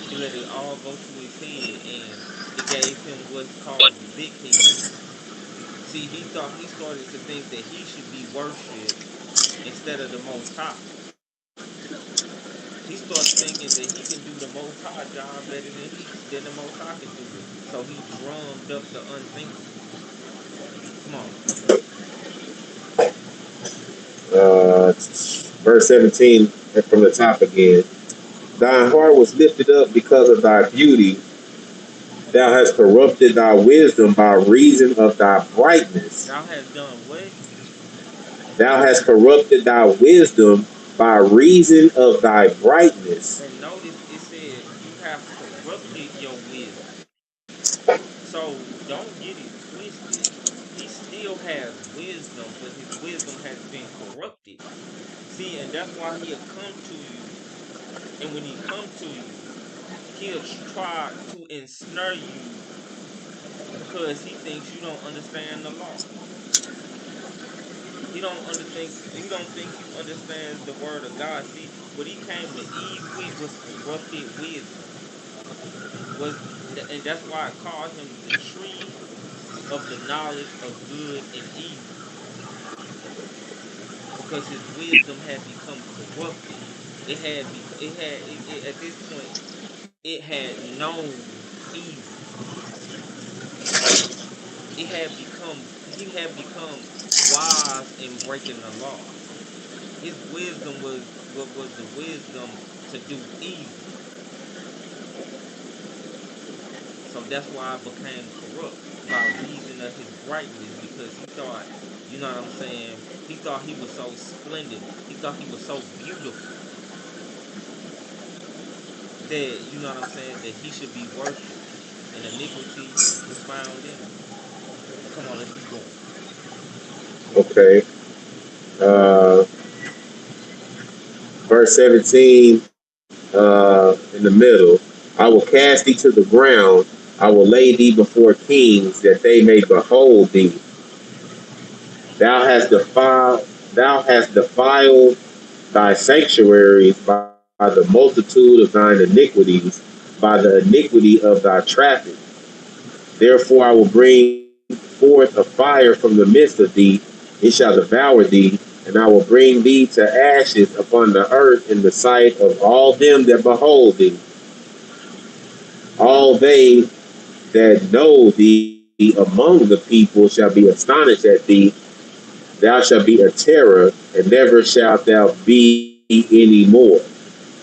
He let it all go to his head, and it gave him what's called the big head. See, he started to think that he should be worshipped instead of the Most High. He started thinking that he can do the Most High job better than the Most High can do it. So he drummed up the unthinkable. Come on. Verse 17 from the top again. Thy heart was lifted up because of thy beauty. Thou hast corrupted thy wisdom by reason of thy brightness. Thou hast done what? Thou hast corrupted thy wisdom by reason of thy brightness. And notice it said you have corrupted your wisdom. So don't get it twisted. He still has wisdom, but his wisdom has been corrupted. See, and that's why he'll come to you. And when he come to you, he'll try to ensnare you because he thinks you don't understand the law. He don't think you understand the word of God. See, what he came to Eve with was corrupted wisdom. And that's why I called him the tree of the knowledge of good and evil. Because his wisdom had become corrupted. At this point, it had known evil. He had become wise in breaking the law. His wisdom was the wisdom to do evil. So that's why it became corrupt by reason of his brightness because he thought, you know what I'm saying? He thought he was so splendid. He thought he was so beautiful that, you know what I'm saying, that he should be worshipped. And iniquity was found in him. But come on, let's keep going. Okay. Uh, verse 17 in the middle. I will cast thee to the ground. I will lay thee before kings that they may behold thee. Thou hast defiled thy sanctuaries by the multitude of thine iniquities, by the iniquity of thy traffic. Therefore I will bring forth a fire from the midst of thee, it shall devour thee, and I will bring thee to ashes upon the earth in the sight of all them that behold thee. All they that know thee among the people shall be astonished at thee. Thou shalt be a terror, and never shalt thou be any more.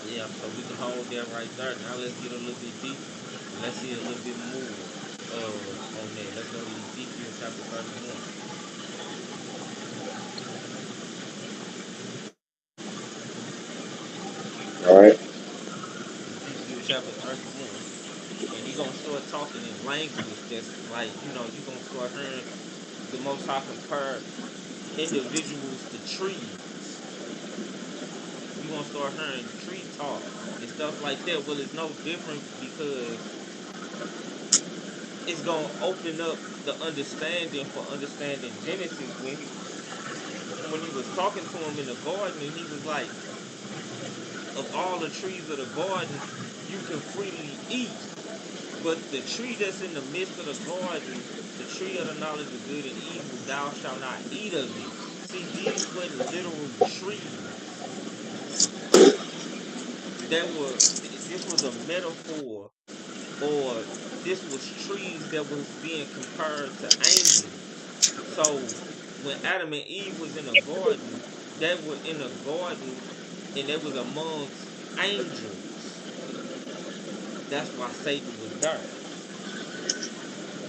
Yeah, so we can hold that right there. Now let's get a little bit deeper. And let's see a little bit more on that. Let's go to Ezekiel chapter 31. All right. Ezekiel chapter 31. And he gonna start talking in language that's like, you're gonna start hearing the Most High compare individuals to trees. You're gonna start hearing tree talk and stuff like that. Well, it's no different because it's gonna open up the understanding for understanding Genesis when he was talking to him in the garden and he was like, of all the trees of the garden, you can freely eat. But the tree that's in the midst of the garden, the tree of the knowledge of good and evil, thou shalt not eat of it. See, these were literal trees. This was a metaphor, or this was trees that was being compared to angels. So when Adam and Eve was in a garden, they were in a garden and they was amongst angels. That's why Satan was there.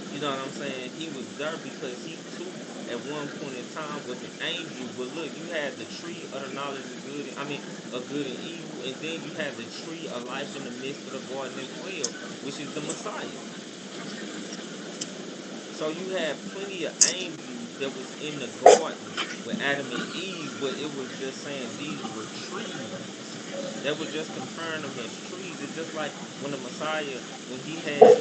You know what I'm saying? He was there because he too, at one point in time, was an angel. But look, you had the tree of the knowledge of good, of good and evil, and then you had the tree of life in the midst of the garden as well, which is the Messiah. So you had plenty of angels that was in the garden with Adam and Eve, but it was just saying these were trees. They were just comparing them as trees. It's just like when the Messiah, when he had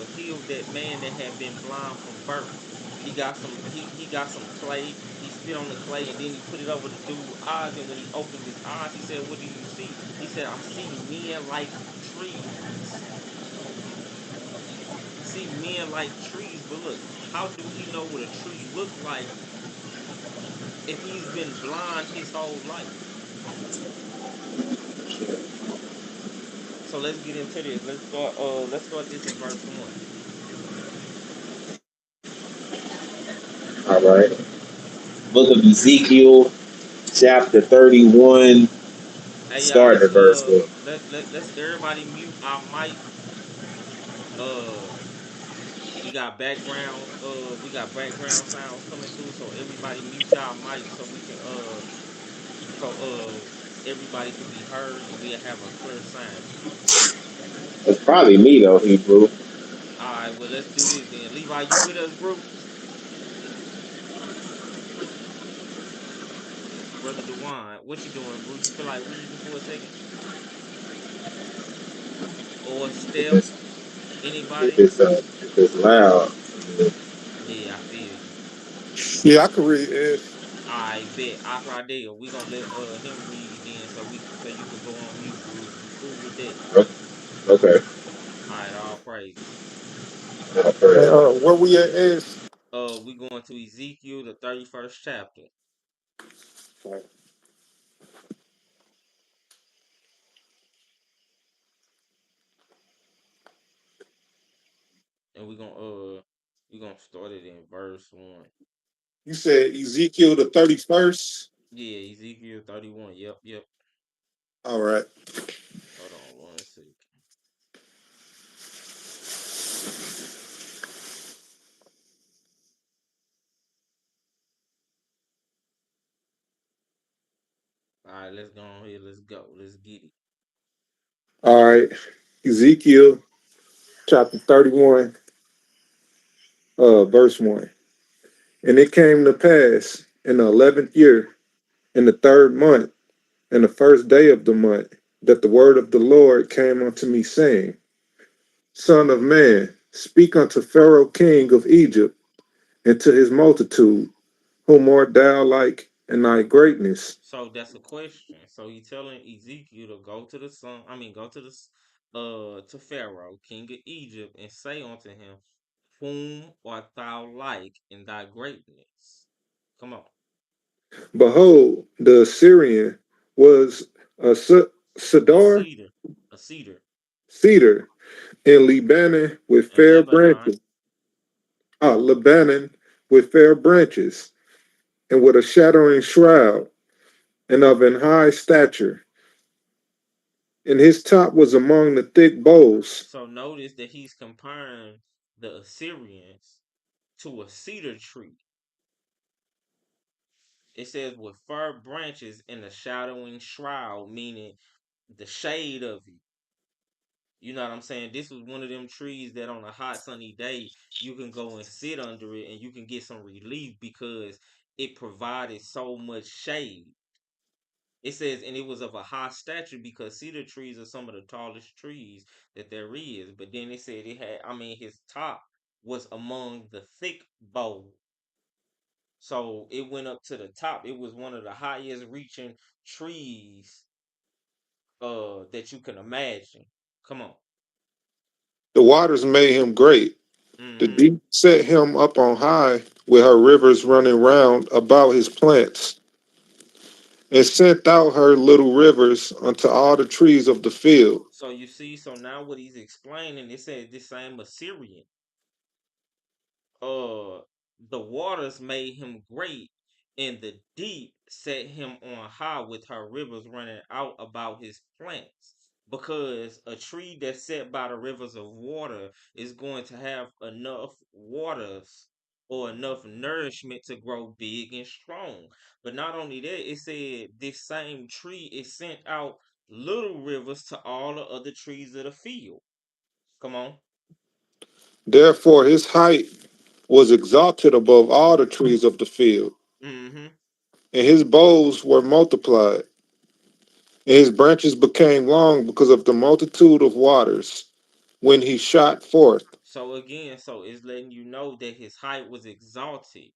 healed that man that had been blind from birth. He got some clay, he spit on the clay and then he put it over the dude's eyes, and when he opened his eyes, he said, "What do you see?" He said, "I see men like trees." See, men like trees, But look, how do he know what a tree look like if he's been blind his whole life? So let's get into this. Let's start this in verse 1. All right. Book of Ezekiel, chapter 31, Hey y'all, starting at verse 1. let's everybody mute our mic. Uh we got background sounds coming through, so everybody mute y'all mic so we can everybody can be heard and we'll have a clear sound. It's probably me, though, Hebrew. Alright, well let's do this then. Levi, you with us, bro? Brother Dewan, what you doing, bro? You feel like reading for a second? Or If Steph? it's, Anybody? if it's loud. Yeah, I feel you. Yeah, I can read this. I bet Akradale, we gonna let him read then so you could go on mute, bro. You cool with that? Okay. Alright, all praises. I'll pray. Where we at is? We going to Ezekiel the 31st chapter. And we gonna start it in verse 1. You said Ezekiel the 31st? Yeah, Ezekiel 31. Yep, yep. All right. Hold on 1 second. Alright, let's go on here. Let's go. Let's get it. All right. Ezekiel chapter 31, verse 1. And it came to pass in the 11th year, in the 3rd month, and the first day of the month, that the word of the Lord came unto me, saying, Son of man, speak unto Pharaoh king of Egypt, and to his multitude, whom art thou like in thy greatness? So that's a question. So he telling Ezekiel to go to the son. I mean, go to to Pharaoh, king of Egypt, and say unto him, "Whom art thou like in thy greatness?" Come on, Behold, the Assyrian was a a cedar, cedar, a cedar, cedar in Lebanon with and fair Lebanon. branches, Lebanon with fair branches, and with a shadowing shroud, and of an high stature. And his top was among the thick boughs. So notice that he's comparing the Assyrians to a cedar tree. It says with fir branches and a shadowing shroud, meaning the shade of it. You know what I'm saying? This was one of them trees that on a hot sunny day you can go and sit under it and you can get some relief because it provided so much shade. It says, and it was of a high stature because cedar trees are some of the tallest trees that there is. But then it said it had, I mean, his top was among the thick bough. So it went up to the top. It was one of the highest reaching trees that you can imagine. Come on. The waters made him great. The Mm-hmm. deep set him up on high, with her rivers running round about his plants, and sent out her little rivers unto all the trees of the field. So you see, so now what he's explaining, it said this same Assyrian, uh, the waters made him great, and the deep set him on high with her rivers running out about his plants. Because a tree that's set by the rivers of water is going to have enough waters or enough nourishment to grow big and strong. But not only that, it said this same tree is sent out little rivers to all the other trees of the field. Come on. Therefore his height was exalted above all the trees of the field, Mm-hmm. and his boughs were multiplied, and his branches became long because of the multitude of waters when he shot forth. So again, so it's letting you know that his height was exalted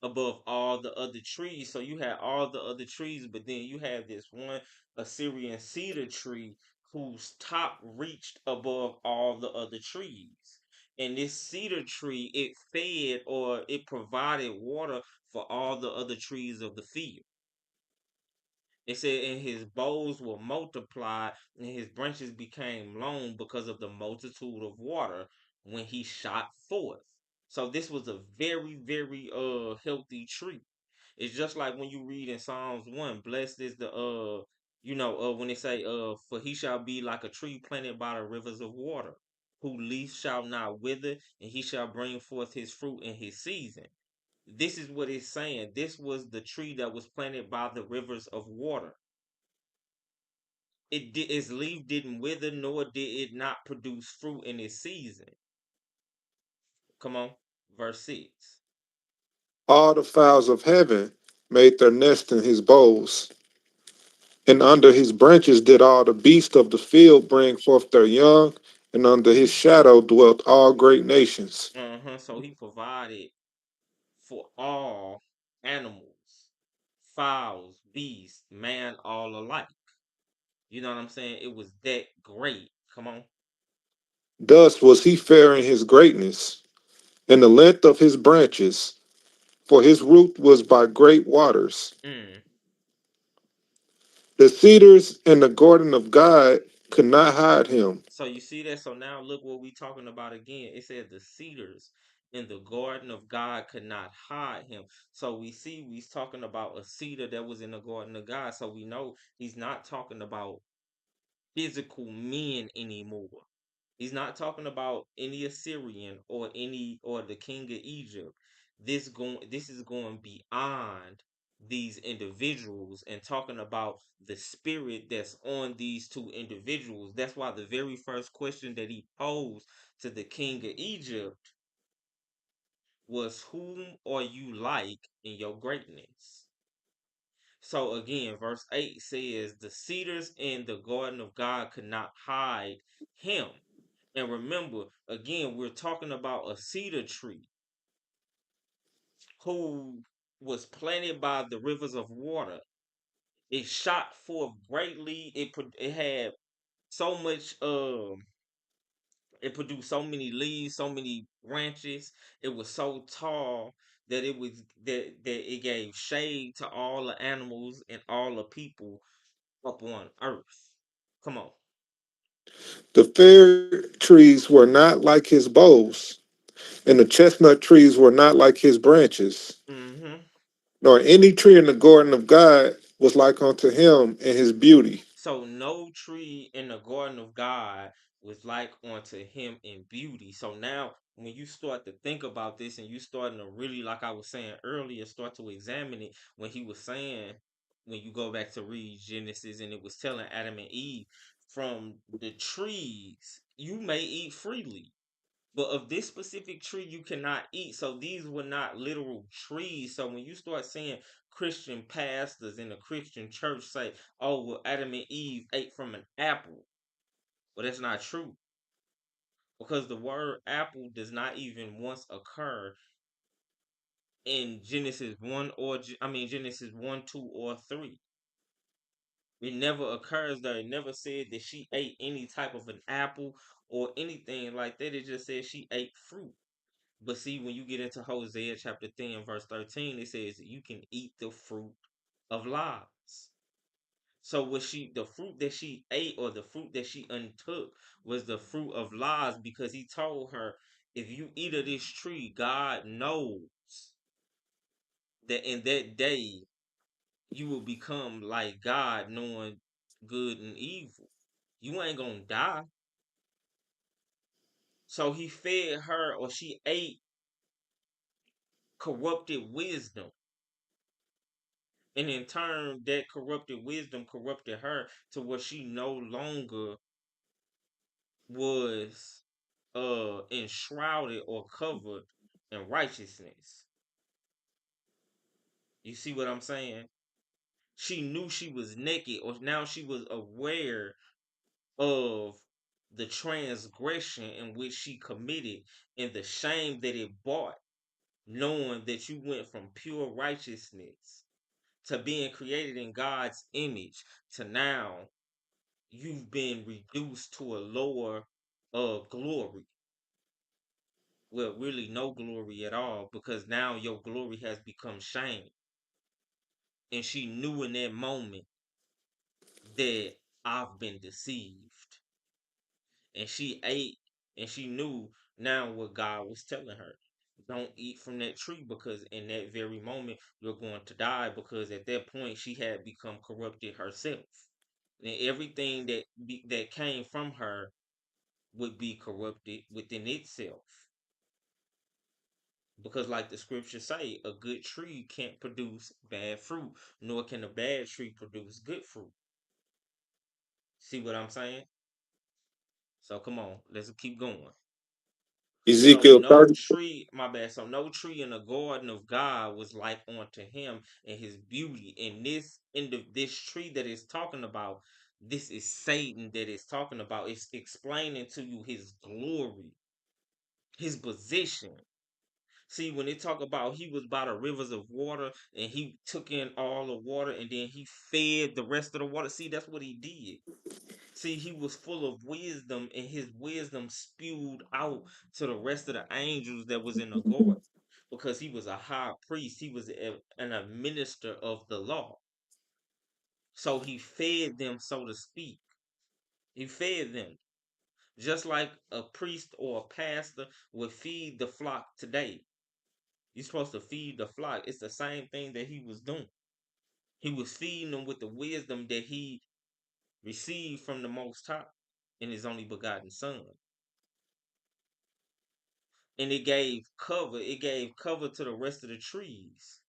above all the other trees. So you had all the other trees, but then you have this one Assyrian cedar tree whose top reached above all the other trees. And this cedar tree, it fed or it provided water for all the other trees of the field. It said, and his boughs were multiplied, and his branches became long because of the multitude of water when he shot forth. So this was a very, very healthy tree. It's just like when you read in Psalms 1, blessed is the when they say for he shall be like a tree planted by the rivers of water, whose leaf shall not wither, and he shall bring forth his fruit in his season. This is what it's saying. This was the tree that was planted by the rivers of water. Its leaf didn't wither, nor did it not produce fruit in its season. Come on, verse 6. All the fowls of heaven made their nest in his boughs, and under his branches did all the beasts of the field bring forth their young, and under his shadow dwelt all great nations. So he provided for all animals, fowls, beasts, man, all alike. You know what I'm saying? It was that great. Come on. Thus was he fair in his greatness, and the length of his branches, for his root was by great waters. Mm. The cedars in the garden of God could not hide him. So you see that? So now look what we talking about again. It said the cedars in the garden of God could not hide him. So we see we's talking about a cedar that was in the garden of God. So we know he's not talking about physical men anymore. He's not talking about any Assyrian or the king of Egypt. This is going beyond these individuals and talking about the spirit that's on these two individuals. That's why the very first question that he posed to the king of Egypt was, whom are you like in your greatness? So again, verse 8 says, the cedars in the garden of God could not hide him. And remember, again, we're talking about a cedar tree who was planted by the rivers of water. It shot forth greatly. It had so much. It produced so many leaves, so many branches. It was so tall that it gave shade to all the animals and all the people up on earth. Come on. The fir trees were not like his boughs, and the chestnut trees were not like his branches, hmm nor any tree in the garden of God was like unto him in his beauty. So no tree in the garden of God was like unto him in beauty. So now when you start to think about this and you starting to really, like I was saying earlier, start to examine it, when he was saying, when you go back to read Genesis and it was telling Adam and Eve, from the trees you may eat freely. But of this specific tree you cannot eat. So these were not literal trees. So when you start seeing Christian pastors in the Christian church say, oh, well, Adam and Eve ate from an apple. Well, that's not true. Because the word apple does not even once occur in Genesis 1 Genesis 1, 2, or 3. It never occurs there. It never said that she ate any type of an apple or anything like that. It just said she ate fruit. But see, when you get into Hosea chapter 10, verse 13, it says you can eat the fruit of lies. So was the fruit that she ate or the fruit that she untook was the fruit of lies, because he told her, if you eat of this tree, God knows that in that day you will become like God, knowing good and evil. You ain't gonna die. So he fed her, or she ate corrupted wisdom. And in turn, that corrupted wisdom corrupted her to where she no longer was enshrouded or covered in righteousness. You see what I'm saying? She knew she was naked, or now she was aware of the transgression in which she committed and the shame that it brought, knowing that you went from pure righteousness to being created in God's image to now you've been reduced to a lower glory. well, really no glory at all, because now your glory has become shame. And she knew in that moment that I've been deceived. And she ate, and she knew now what God was telling her. Don't eat from that tree, because in that very moment you're going to die, because at that point she had become corrupted herself. And everything that came from her would be corrupted within itself. Because like the scriptures say, a good tree can't produce bad fruit, nor can a bad tree produce good fruit. See what I'm saying? So come on, let's keep going. So Ezekiel no 30. tree, my bad. So no tree in the garden of God was like unto him and his beauty. And this tree that is talking about, this is Satan that is talking about. It's explaining to you his glory, his position. See, when they talk about he was by the rivers of water and he took in all the water and then he fed the rest of the water. See, that's what he did. See, he was full of wisdom, and his wisdom spewed out to the rest of the angels that was in the garden, because he was a high priest. He was an administrator of the law. So he fed them, so to speak. He fed them just like a priest or a pastor would feed the flock today. You're supposed to feed the flock. It's the same thing that he was doing. He was feeding them with the wisdom that he received from the Most High in his only begotten Son. And it gave cover to the rest of the trees.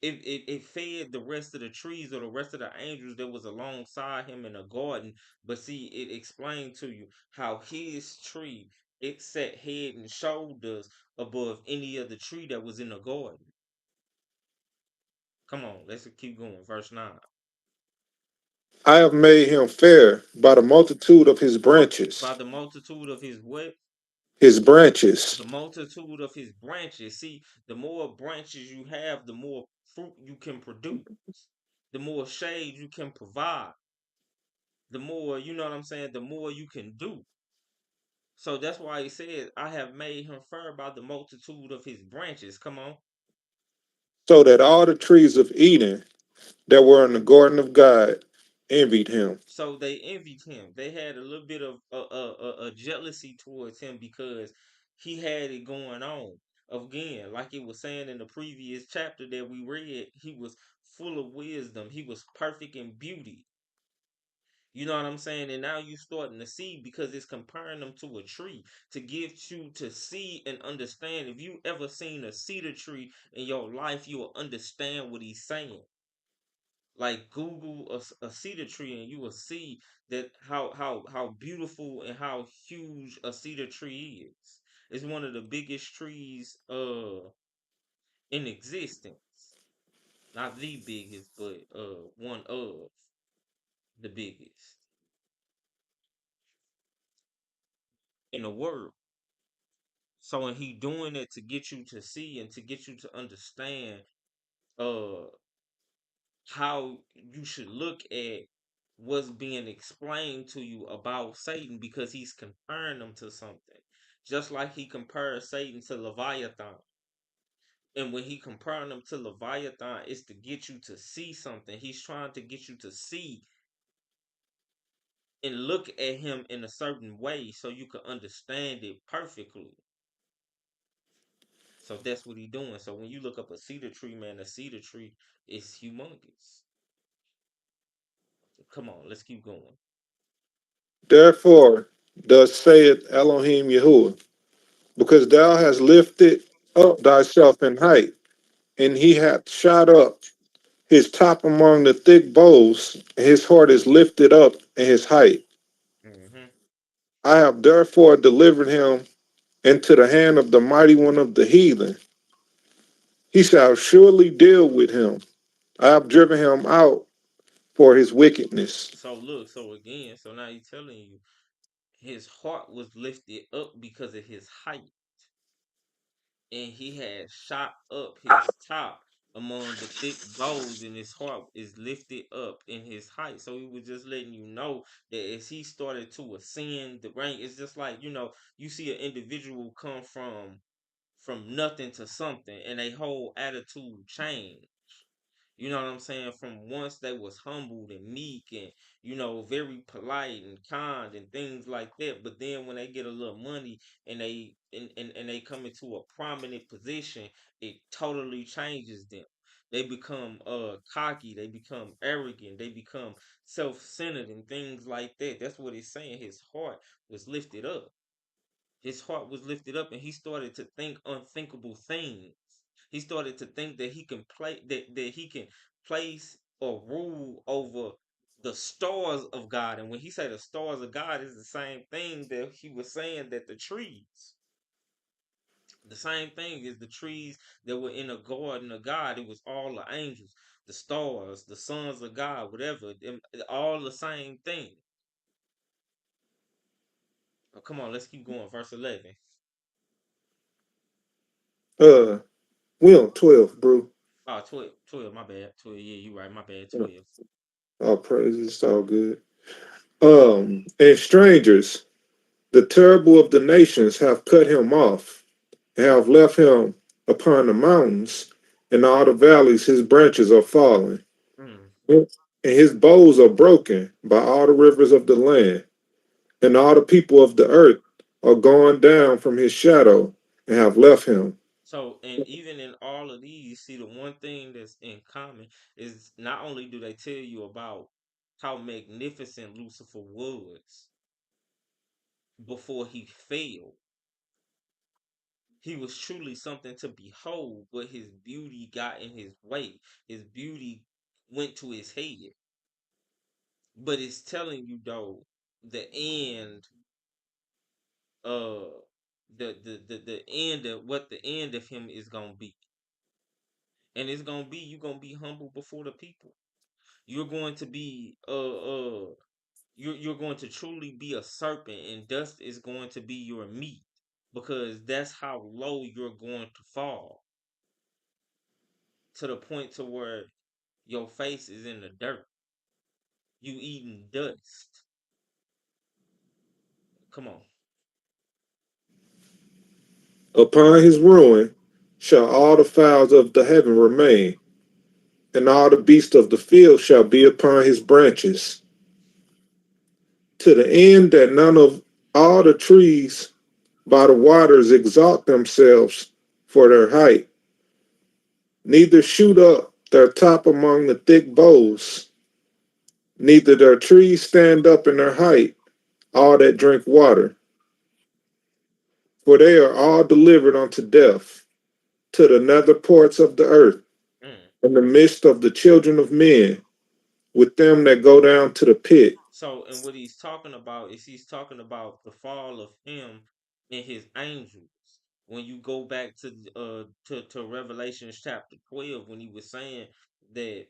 It fed the rest of the trees, or the rest of the angels that was alongside him in the garden. But see, it explained to you how his tree, it set head and shoulders above any other tree that was in the garden. Come on, let's keep going. Verse 9. I have made him fair by the multitude of his branches. By the multitude of his what? His branches. The multitude of his branches. See, the more branches you have, the more fruit you can produce, the more shade you can provide, the more, you know what I'm saying, the more you can do. So that's why he says, I have made him fair by the multitude of his branches. Come on. So that all the trees of Eden that were in the garden of God envied him. So they envied him. They had a little bit of a jealousy towards him, because he had it going on. Again, like it was saying in the previous chapter that we read, he was full of wisdom. He was perfect in beauty. You know what I'm saying? And now you starting to see, because it's comparing them to a tree to get you to see and understand. If you ever seen a cedar tree in your life, you will understand what he's saying. Like Google a cedar tree and you will see that how beautiful and how huge a cedar tree is. It's one of the biggest trees in existence. Not the biggest, but one of the biggest in the world. So when he doing it to get you to see and to get you to understand uh how you should look at what's being explained to you about Satan, because he's comparing them to something. Just like he compared Satan to Leviathan. And when he comparing them to Leviathan, it's to get you to see something. He's trying to get you to see and look at him in a certain way so you can understand it perfectly. So that's what he's doing. So when you look up a cedar tree, man, a cedar tree is humongous. Come on, let's keep going. Therefore, thus saith Elohim Yahuwah, because thou hast lifted up thyself in height, and he hath shot up his top among the thick boughs, and his heart is lifted up in his height. Hmm. I have therefore delivered him into the hand of the mighty one of the heathen. He shall surely deal with him. I have driven him out for his wickedness. So look, so again, so now he's telling you his heart was lifted up because of his height, and he had shot up his top. among the thick boughs, and his heart is lifted up in his height. So he was just letting you know that as he started to ascend the rank, it's just like, you see an individual come from nothing to something, and a whole attitude change. You know what I'm saying? From once they was humbled and meek and, very polite and kind and things like that. But then when they get a little money and they come into a prominent position, it totally changes them. They become cocky, they become arrogant, they become self-centered and things like that. That's what it's saying. His heart was lifted up. His heart was lifted up, and he started to think unthinkable things. He started to think that he can place or rule over the stars of God. And when he said the stars of God, is the same thing that he was saying that the same thing is the trees that were in the garden of God. It was all the angels, the stars, the sons of God, whatever, all the same thing. Oh, come on, let's keep going. Verse 11. Uh, we on 12, bro. Oh, 12, 12, my bad. 12, yeah, you right, my bad, Yeah, 12. all praises, it's all good. And strangers, the terrible of the nations have cut him off, and have left him upon the mountains, and all the valleys his branches are fallen. Mm. And his boughs are broken by all the rivers of the land, and all the people of the earth are gone down from his shadow and have left him. So, and even in all of these, see, the one thing that's in common is not only do they tell you about how magnificent Lucifer was before he fell, he was truly something to behold, but his beauty got in his way. His beauty went to his head. But it's telling you, though, the end, uh, the end of what the end of him is gonna be. And it's gonna be, you're gonna be humble before the people. You're going to be you're going to truly be a serpent, and dust is going to be your meat, because that's how low you're going to fall, to the point to where your face is in the dirt. You eating dust. Come on. Upon his ruin shall all the fowls of the heaven remain, and all the beasts of the field shall be upon his branches, to the end that none of all the trees by the waters exalt themselves for their height, neither shoot up their top among the thick boughs, neither their trees stand up in their height, all that drink water, for they are all delivered unto death, to the nether parts of the earth, Mm. in the midst of the children of men, with them that go down to the pit. So, and what he's talking about is he's talking about the fall of him and his angels. When you go back to Revelations chapter 12, when he was saying that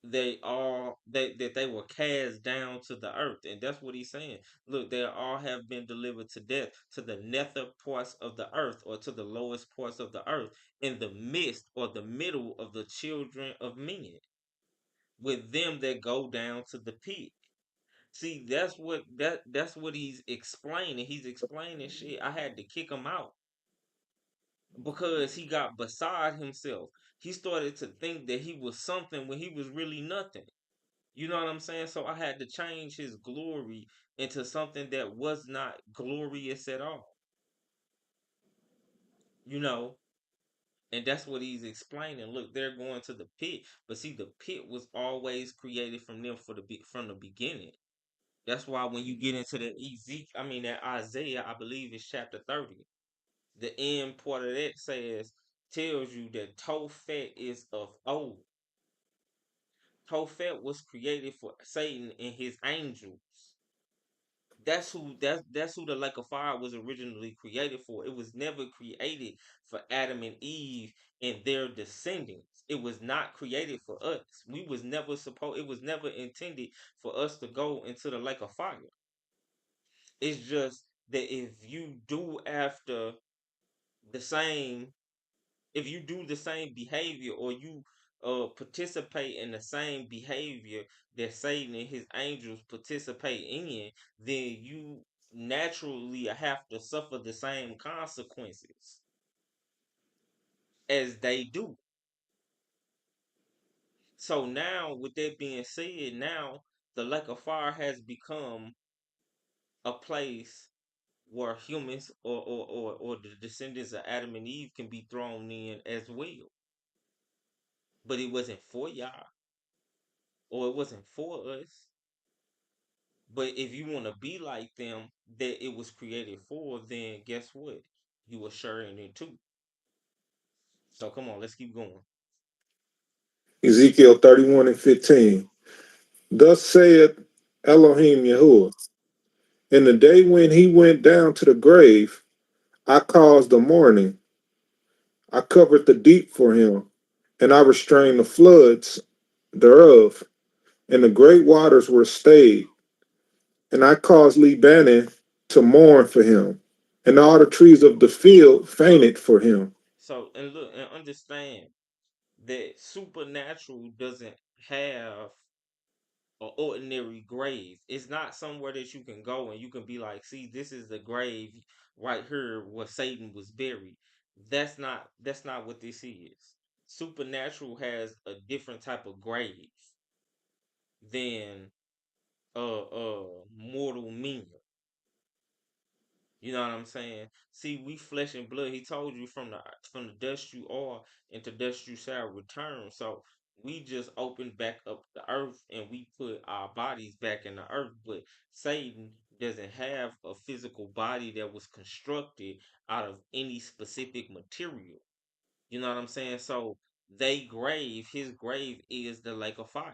that they were cast down to the earth, and that's what he's saying. Look, they all have been delivered to death, to the nether parts of the earth, or to the lowest parts of the earth, in the midst or the middle of the children of men, with them that go down to the pit. See, that's what he's explaining. He's explaining shit. I had to kick him out because he got beside himself. He started to think that he was something when he was really nothing. You know what I'm saying? So I had to change his glory into something that was not glorious at all. You know, and that's what he's explaining. Look, they're going to the pit, but see, the pit was always created from them from the beginning. That's why when you get into the that Isaiah, I believe it's chapter 30. The end part of that tells you that Tophet is of old. Tophet was created for Satan and his angels. That's who the lake of fire was originally created for. It was never created for Adam and Eve and their descendants. It was not created for us. It was never intended for us to go into the lake of fire. It's just that if you do after the same if you do the same behavior or you participate in the same behavior that Satan and his angels participate in, then you naturally have to suffer the same consequences as they do. So now, with that being said, now the lake of fire has become a place where humans or the descendants of Adam and Eve can be thrown in as well. But it wasn't for y'all, or it wasn't for us. But if you want to be like them that it was created for, then guess what? You were sharing it too. So come on, let's keep going. Ezekiel 31 and 15. Thus saith Elohim Yahuwah, in the day when he went down to the grave, I caused the mourning, I covered the deep for him, and I restrained the floods thereof, and the great waters were stayed, and I caused Lebanon to mourn for him, and all the trees of the field So fainted for him. and look and understand that supernatural doesn't have an ordinary grave. It's not somewhere that you can go and you can be like, see, this is the grave right here where Satan was buried. That's not what this is. Supernatural has a different type of grave than mortal men. You know what I'm saying? See, we flesh and blood. He told you from the dust you are, and to dust you shall return. So we just opened back up the earth and we put our bodies back in the earth. But Satan doesn't have a physical body that was constructed out of any specific material. You know what I'm saying? So his grave is the lake of fire.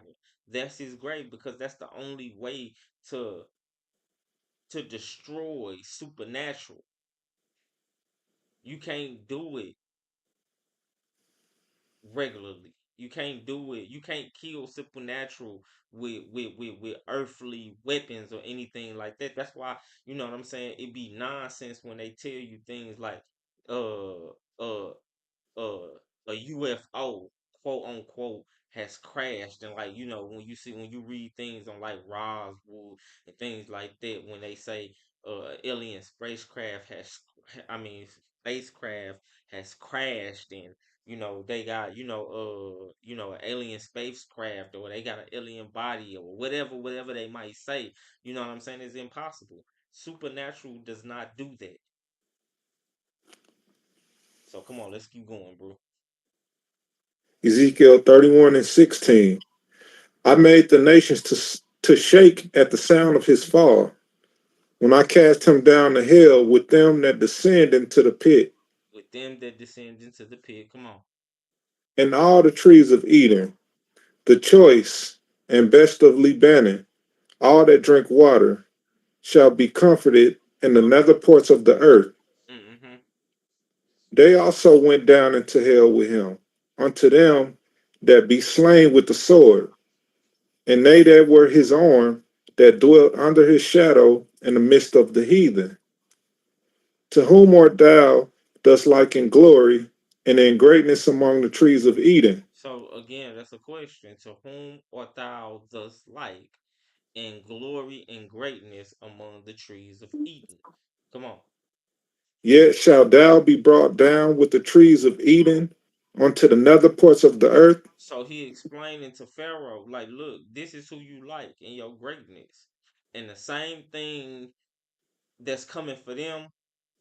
That's his grave because that's the only way to destroy supernatural. You can't do it regularly. You can't do it. You can't kill supernatural with earthly weapons or anything like that. That's why, you know what I'm saying, it be nonsense when they tell you things like uh uh uh a UFO, quote unquote, has crashed, and like, when you read things on like Roswell and things like that, when they say alien spacecraft has I mean spacecraft has crashed, and they got an alien spacecraft, or they got an alien body, or whatever they might say. You know what I'm saying? It's impossible. Supernatural does not do that. So come on, let's keep going, bro. Ezekiel 31 and 16. I made the nations to shake at the sound of his fall, when I cast him down to hell with them that descend into the pit, With them that descend into the pit. Come on. and all the trees of Eden, the choice and best of Lebanon, all that drink water, shall be comforted in the nether parts of the earth. Mm-hmm. They also went down into hell with him, unto them that be slain with the sword, and they that were his arm, that dwelt under his shadow in the midst of the heathen. To whom art thou thus like in glory and in greatness among the trees of Eden? So again, that's a question. To whom art thou thus like in glory and greatness among the trees of Eden? Come on. Yet shalt thou be brought down with the trees of Eden unto the nether parts of the earth. So he explaining to Pharaoh, like, look, this is who you like in your greatness. And the same thing that's coming for them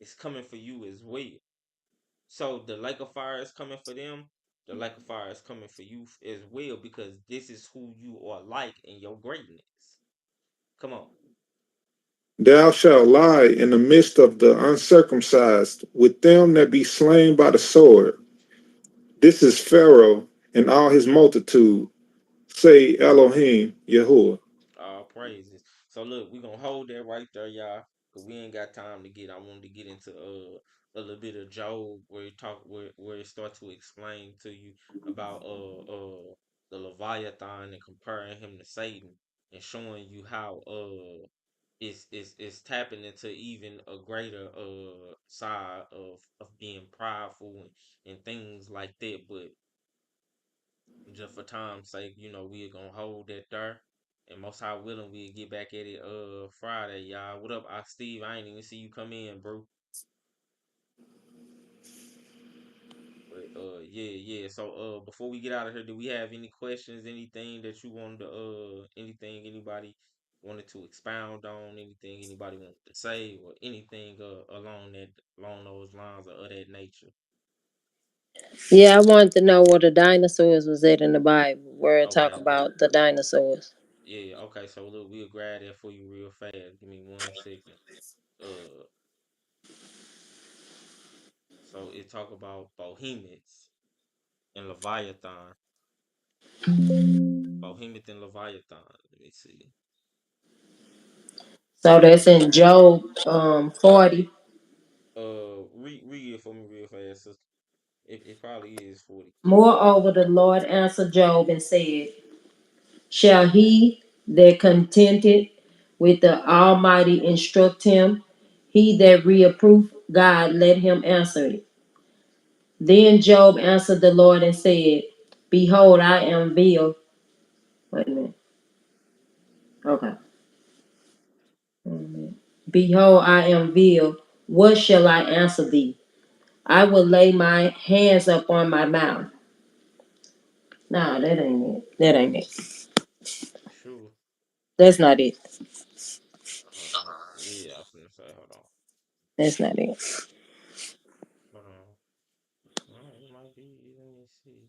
is coming for you as well. So the lake of fire is coming for them. The lake of fire is coming for you as well, because this is who you are like in your greatness. Come on. Thou shalt lie in the midst of the uncircumcised with them that be slain by the sword. This is Pharaoh and all his multitude, say Elohim Yahuwah. All praises. So look, we're gonna hold that right there, y'all. Cause we ain't got time to get. I wanted to get into a little bit of Job, where it starts to explain to you about the Leviathan and comparing him to Satan, and showing you how is tapping into even a greater side of being prideful and things like that. But just for time's sake, we're gonna hold that there. And most high willing, we'll get back at it Friday, y'all. What up, Steve? I ain't even see you come in, bro. But yeah, yeah. So before we get out of here, do we have any questions, anything that you wanted to anything anybody wanted to expound on, anything anybody wanted to say, or anything along those lines or of that nature? Yeah, I wanted to know where the dinosaurs was at in the Bible, where it talk Okay. about the dinosaurs. Yeah, okay, so look, we'll grab that for you real fast. Give me 1 second. Uh so it talk about behemoths and Leviathan. Behemoth and Leviathan. Let me see. So that's in Job 40. Read it for me real fast, sister. It probably is 40. Moreover, the Lord answered Job and said, shall he that contented with the Almighty instruct him? He that reapprove God, let him answer it. Then Job answered the Lord and said, behold, I am vil. Wait a minute. Okay. Wait a minute. Behold, I am vil. What shall I answer thee? I will lay my hands upon my mouth. No, that ain't it. That ain't it. You sure? That's not it. Hold on. Yeah, I was gonna say, hold on. That's not it. Hold on. No, it might be. Let me see.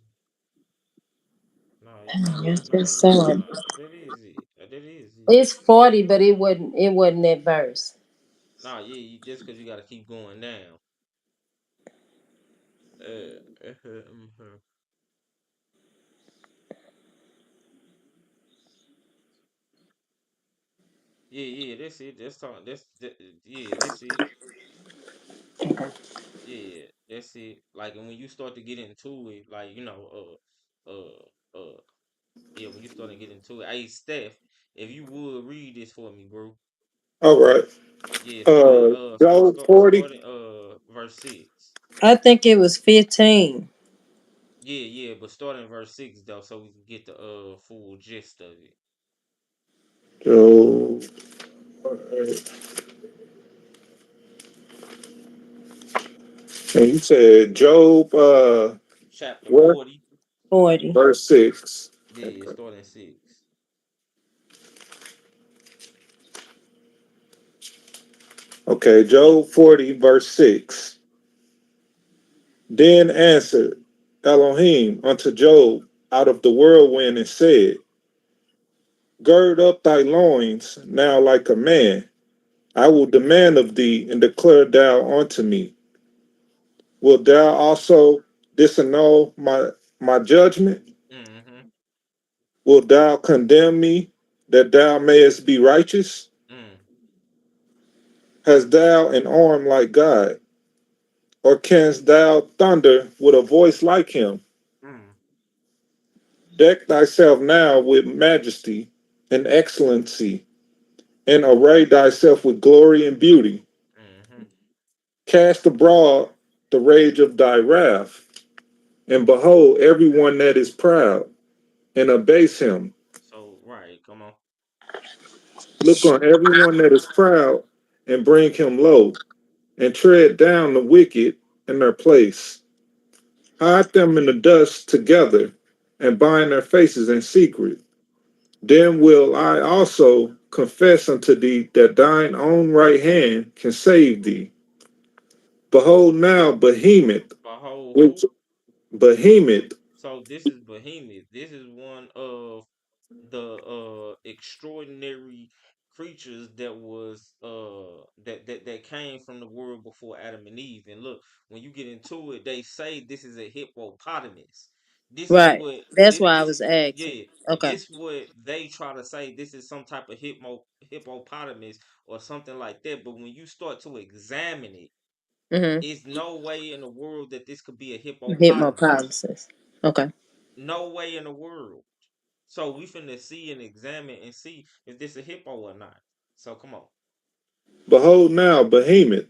No, Yes, no, it's yeah, so. no, that is it. That is it. It's 40, but it wasn't that verse. No, yeah, just because you got to keep going down. Mhm. Yeah, yeah, that's it. That's talking. Yeah, that's it. Okay. Yeah, that's it. Like, and when you start to get into it, like yeah, when you start to get into it, hey, Steph, if you would read this for me, bro. All right. Yeah, starting Job 40. starting verse 6. I think it was 15. Yeah, yeah, but starting verse 6 though, so we can get the full gist of it. Job. All right. And you said Job, Chapter what? 40. 40. Verse 6. Yeah, Okay. starting 6. Okay, Job 40, verse 6. Then answered Elohim unto Job out of the whirlwind and said, gird up thy loins now like a man. I will demand of thee and declare thou unto me. Wilt thou also disannul my judgment? Mm-hmm. Wilt thou condemn me that thou mayest be righteous? Mm, Hast thou an arm like God? Or canst thou thunder with a voice like him? mm, Deck thyself now with majesty and excellency, and array thyself with glory and beauty. mm-hmm. Cast abroad the rage of thy wrath, and behold everyone that is proud, and abase him. So, right, come on. Look on everyone that is proud, and bring him low, and tread down the wicked in their place. Hide them in the dust together, and bind their faces in secret. Then will I also confess unto thee that thine own right hand can save thee. Behold now Behemoth, Behold, which who? Behemoth, So this is Behemoth. This is one of the extraordinary creatures that was that came from the world before Adam and Eve. And look, when you get into it, they say this is a hippopotamus. This is Right. what That's this why I this was asking. yeah, Okay. this what they try to say. This is some type of hippopotamus or something like that. But when you start to examine it, Mm-hmm. it's no way in the world that this could be a Hit more hippopotamus. policies. Okay. No way in the world. So we finna see and examine and see if this a hippo or not. So come on. Behold now Behemoth,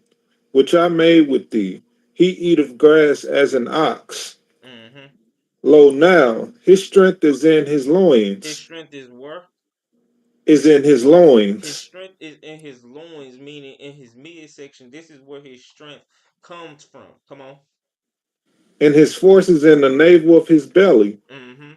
which I made with thee, he eateth grass as an ox. Mm-hmm. Lo now, his strength is in his His loins, strength is where? is in his His loins, strength is in his loins, meaning in his midsection. This is where his strength comes from. Come on. and his force is in the navel of his belly. Mm-hmm.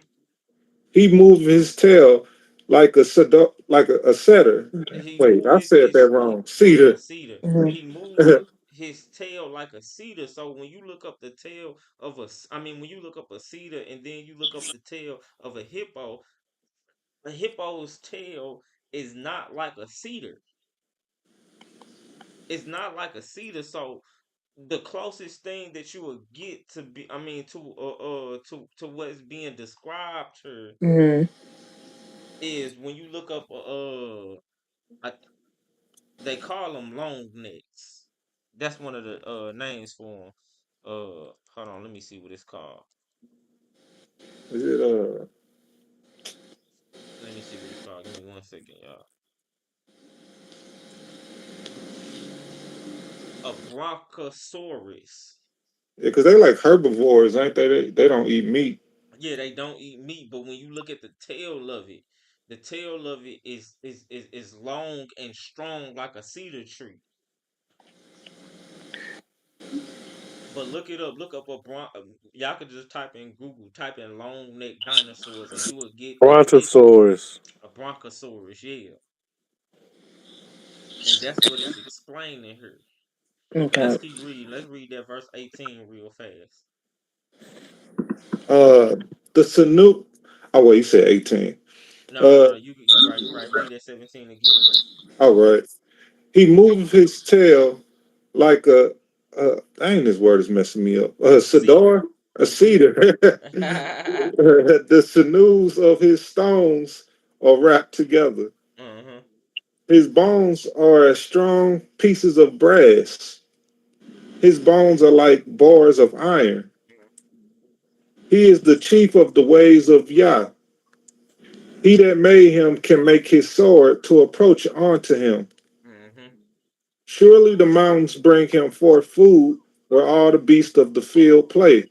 He moved his tail like a setter. He Wait, moved I said that wrong. yeah, Cedar. cedar. Mhm. He moved his tail like a cedar. So when you look up the tail of I mean, when you look up a cedar and then you look up the tail of a hippo's tail is not like a cedar. It's not like a cedar. So the closest thing that you will get to be, I mean, to what's being described here Mhm. is when you look up a they call them long necks. That's one of the names for them. Hold on, let me see what it's called. Is it Let me see what it's called. Give me 1 second, y'all. A bronchosaurus. because they like herbivores, ain't they? They don't eat meat. Yeah, they don't eat meat, but when you look at the tail of it, the tail of it is long and strong like a cedar tree. But look it up. Look up y'all could just type in Google, type in long neck dinosaurs, and you will get a picture. Brontosaurus. A bronchosaurus, yeah. And that's what it's explaining here. But let's Okay. keep reading. Let's read that verse 18 real fast. Uh, the Sanu. Oh, well, you said 18. No, no, Uh, no. You right. Read that 17 again. all right. He moved his tail like a. Dang, this word is messing me up. A Cedar. cedar, a cedar. The sinews of his stones are wrapped together. Uh-huh. His bones are as strong pieces of brass. His bones are like bars of iron. He is the chief of the ways of Yah. He that made him can make his sword to approach unto him. Mm-hmm. Surely the mountains bring him forth food where all the beasts of the field play.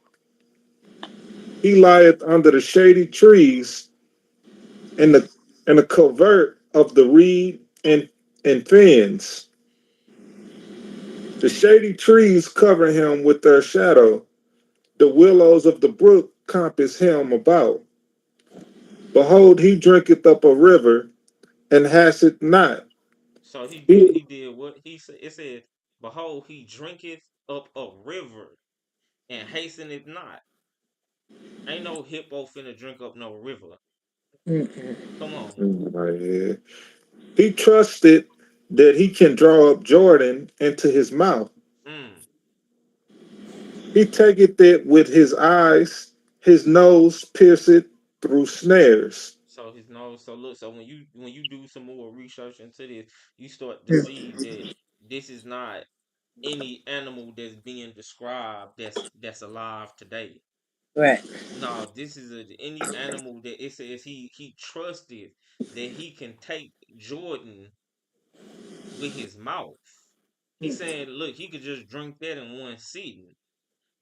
He lieth under the shady trees and the covert of the reed and fens. The shady trees cover him with their shadow. The willows of the brook compass him about. Behold, he drinketh up a river and has it not. So he He, did what he said. It said, "Behold, he drinketh up a river and hasteneth not." Ain't no hippo finna drink up no river. Mhm. Come on. he trusted that he can draw up Jordan into his mouth. Mm. He taketh it with his eyes, his nose pierced through snares. So his nose. So look. So when you do some more research into this, you start to see that this is not any animal that's being described that's alive today. Right. No, this is any animal that it says he trusted that he can take Jordan with his mouth. He's saying, look, he could just drink that in one sitting,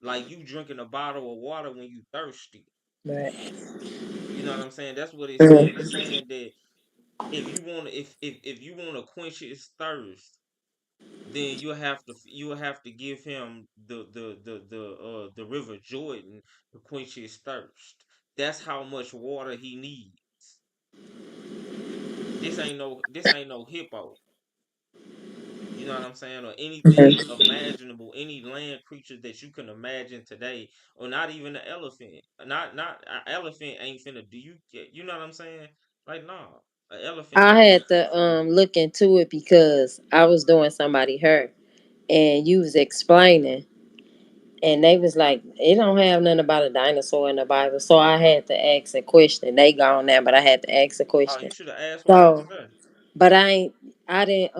like you drinking a bottle of water when you thirsty. Right. You know what I'm saying? That's what it's saying. It's Mhm. saying that if you want to quench his thirst, then you'll have to give him the river Jordan to quench his thirst. That's how much water he needs. This ain't no hippo. You know what I'm saying? Or anything imaginable, any land creature that you can imagine today, or not even an elephant. Not an elephant ain't finna do you know what I'm saying? Like nah, an elephant I not had to look into it because I was doing somebody hair and you was explaining and they was like, it don't have nothing about a dinosaur in the Bible. So I had to ask a question. They gone now, but I had to ask a oh question. you should have asked when I was So there. but I didn't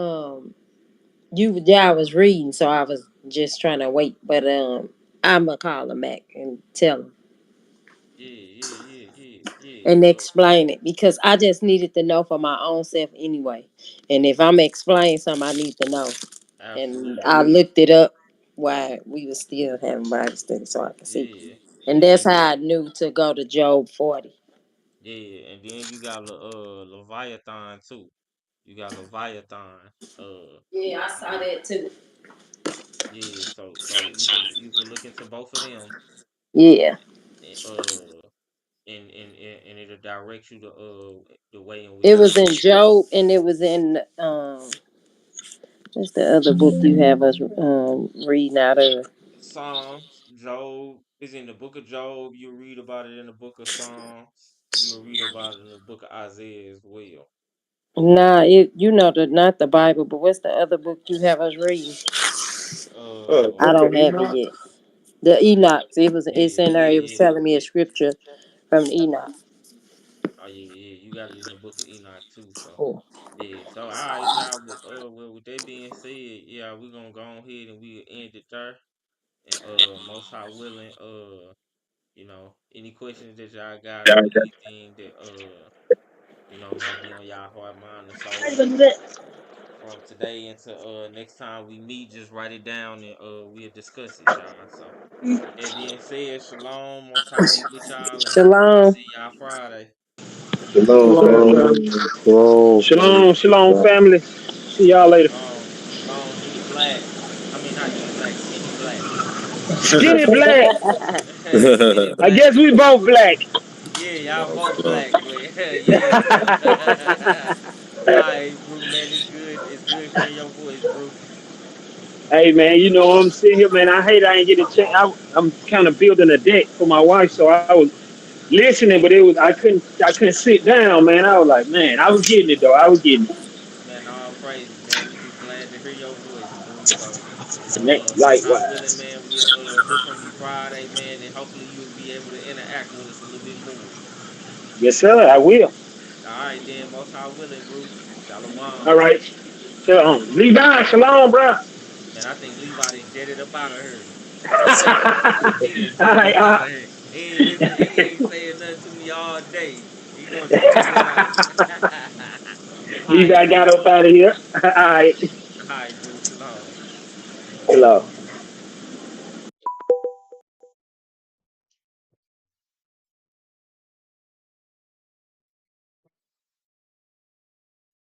you yeah, I was reading, so I was just trying to wait. But I'ma call him back and tell him. Yeah, yeah, yeah, yeah, Yeah, and so explain it because I just needed to know for my own self anyway. And if I'm explaining something, I need to know. And absolutely. I looked it up while we were still having Bible study so I could see. Yeah. And that's And how then I knew to go to Job 40. yeah, and then you got Leviathan too. You got Leviathan. Uh Yeah, I saw yeah, that too. yeah, so you could look into both of them Yeah. and and it'll direct you to the way in which It you was in should go. Job and it was in what's the other book you have us reading out of? Psalms, Job is in the book of Job. You'll read about it in the book of Psalms. You'll read about it in the book of Isaiah as well. Nah, it you know the not the Bible, but what's the other book you have us reading? I Uh, Book of don't have it Enoch. yet. The Enoch. It's yeah, in there. yeah, It was yeah, telling me a yeah. scripture from Enoch. Oh yeah, yeah. You got it in the book of Enoch too. So Cool. yeah. So all right, y'all. Well, with that being said, yeah, we're gonna go ahead and we'll end it there. And most high willing, any questions that y'all got or anything that might be on y'all heart, mind, and soul from today until next time we meet, just write it down and we'll discuss it, y'all. So with that being said, shalom, most high be with y'all, and I'll Shalom. see y'all Friday. Shalom, Shalom, family. family. Shalom. Shalom, shalom, family. See y'all later. Shalom, E Black. I mean not E Black, Skinny Black. Skinny black. Skinny I Black. guess we both black. Yeah, y'all both black, but yeah. All right, Brew, man, it's good. It's good hearing your voice, Brew. Hey man, you know I'm sitting here, man. I hate I ain't getting a chance. I'm kind of building a deck for my wife, so I was listening, but I couldn't sit down, man. I was like, man, I was getting it though. I was getting Man, all praises, man. We just glad to hear your voice, Brew. So, it. most high willing, Likewise. man, we'll hear from you Friday, man, and hopefully you'll be able to interact with us a little bit more. Yes, sir. I will. All right, then, most high willing, Brew. All Shalom. right. So, Levi, shalom, bro. Man, I think Levi done jetted up out of here. He done All jetted right. up out of here. He ain't saying nothing to me all day. He gonna jet out. All right, Levi Brew. got up out of here. All right. All right, Brew. Shalom. Hello.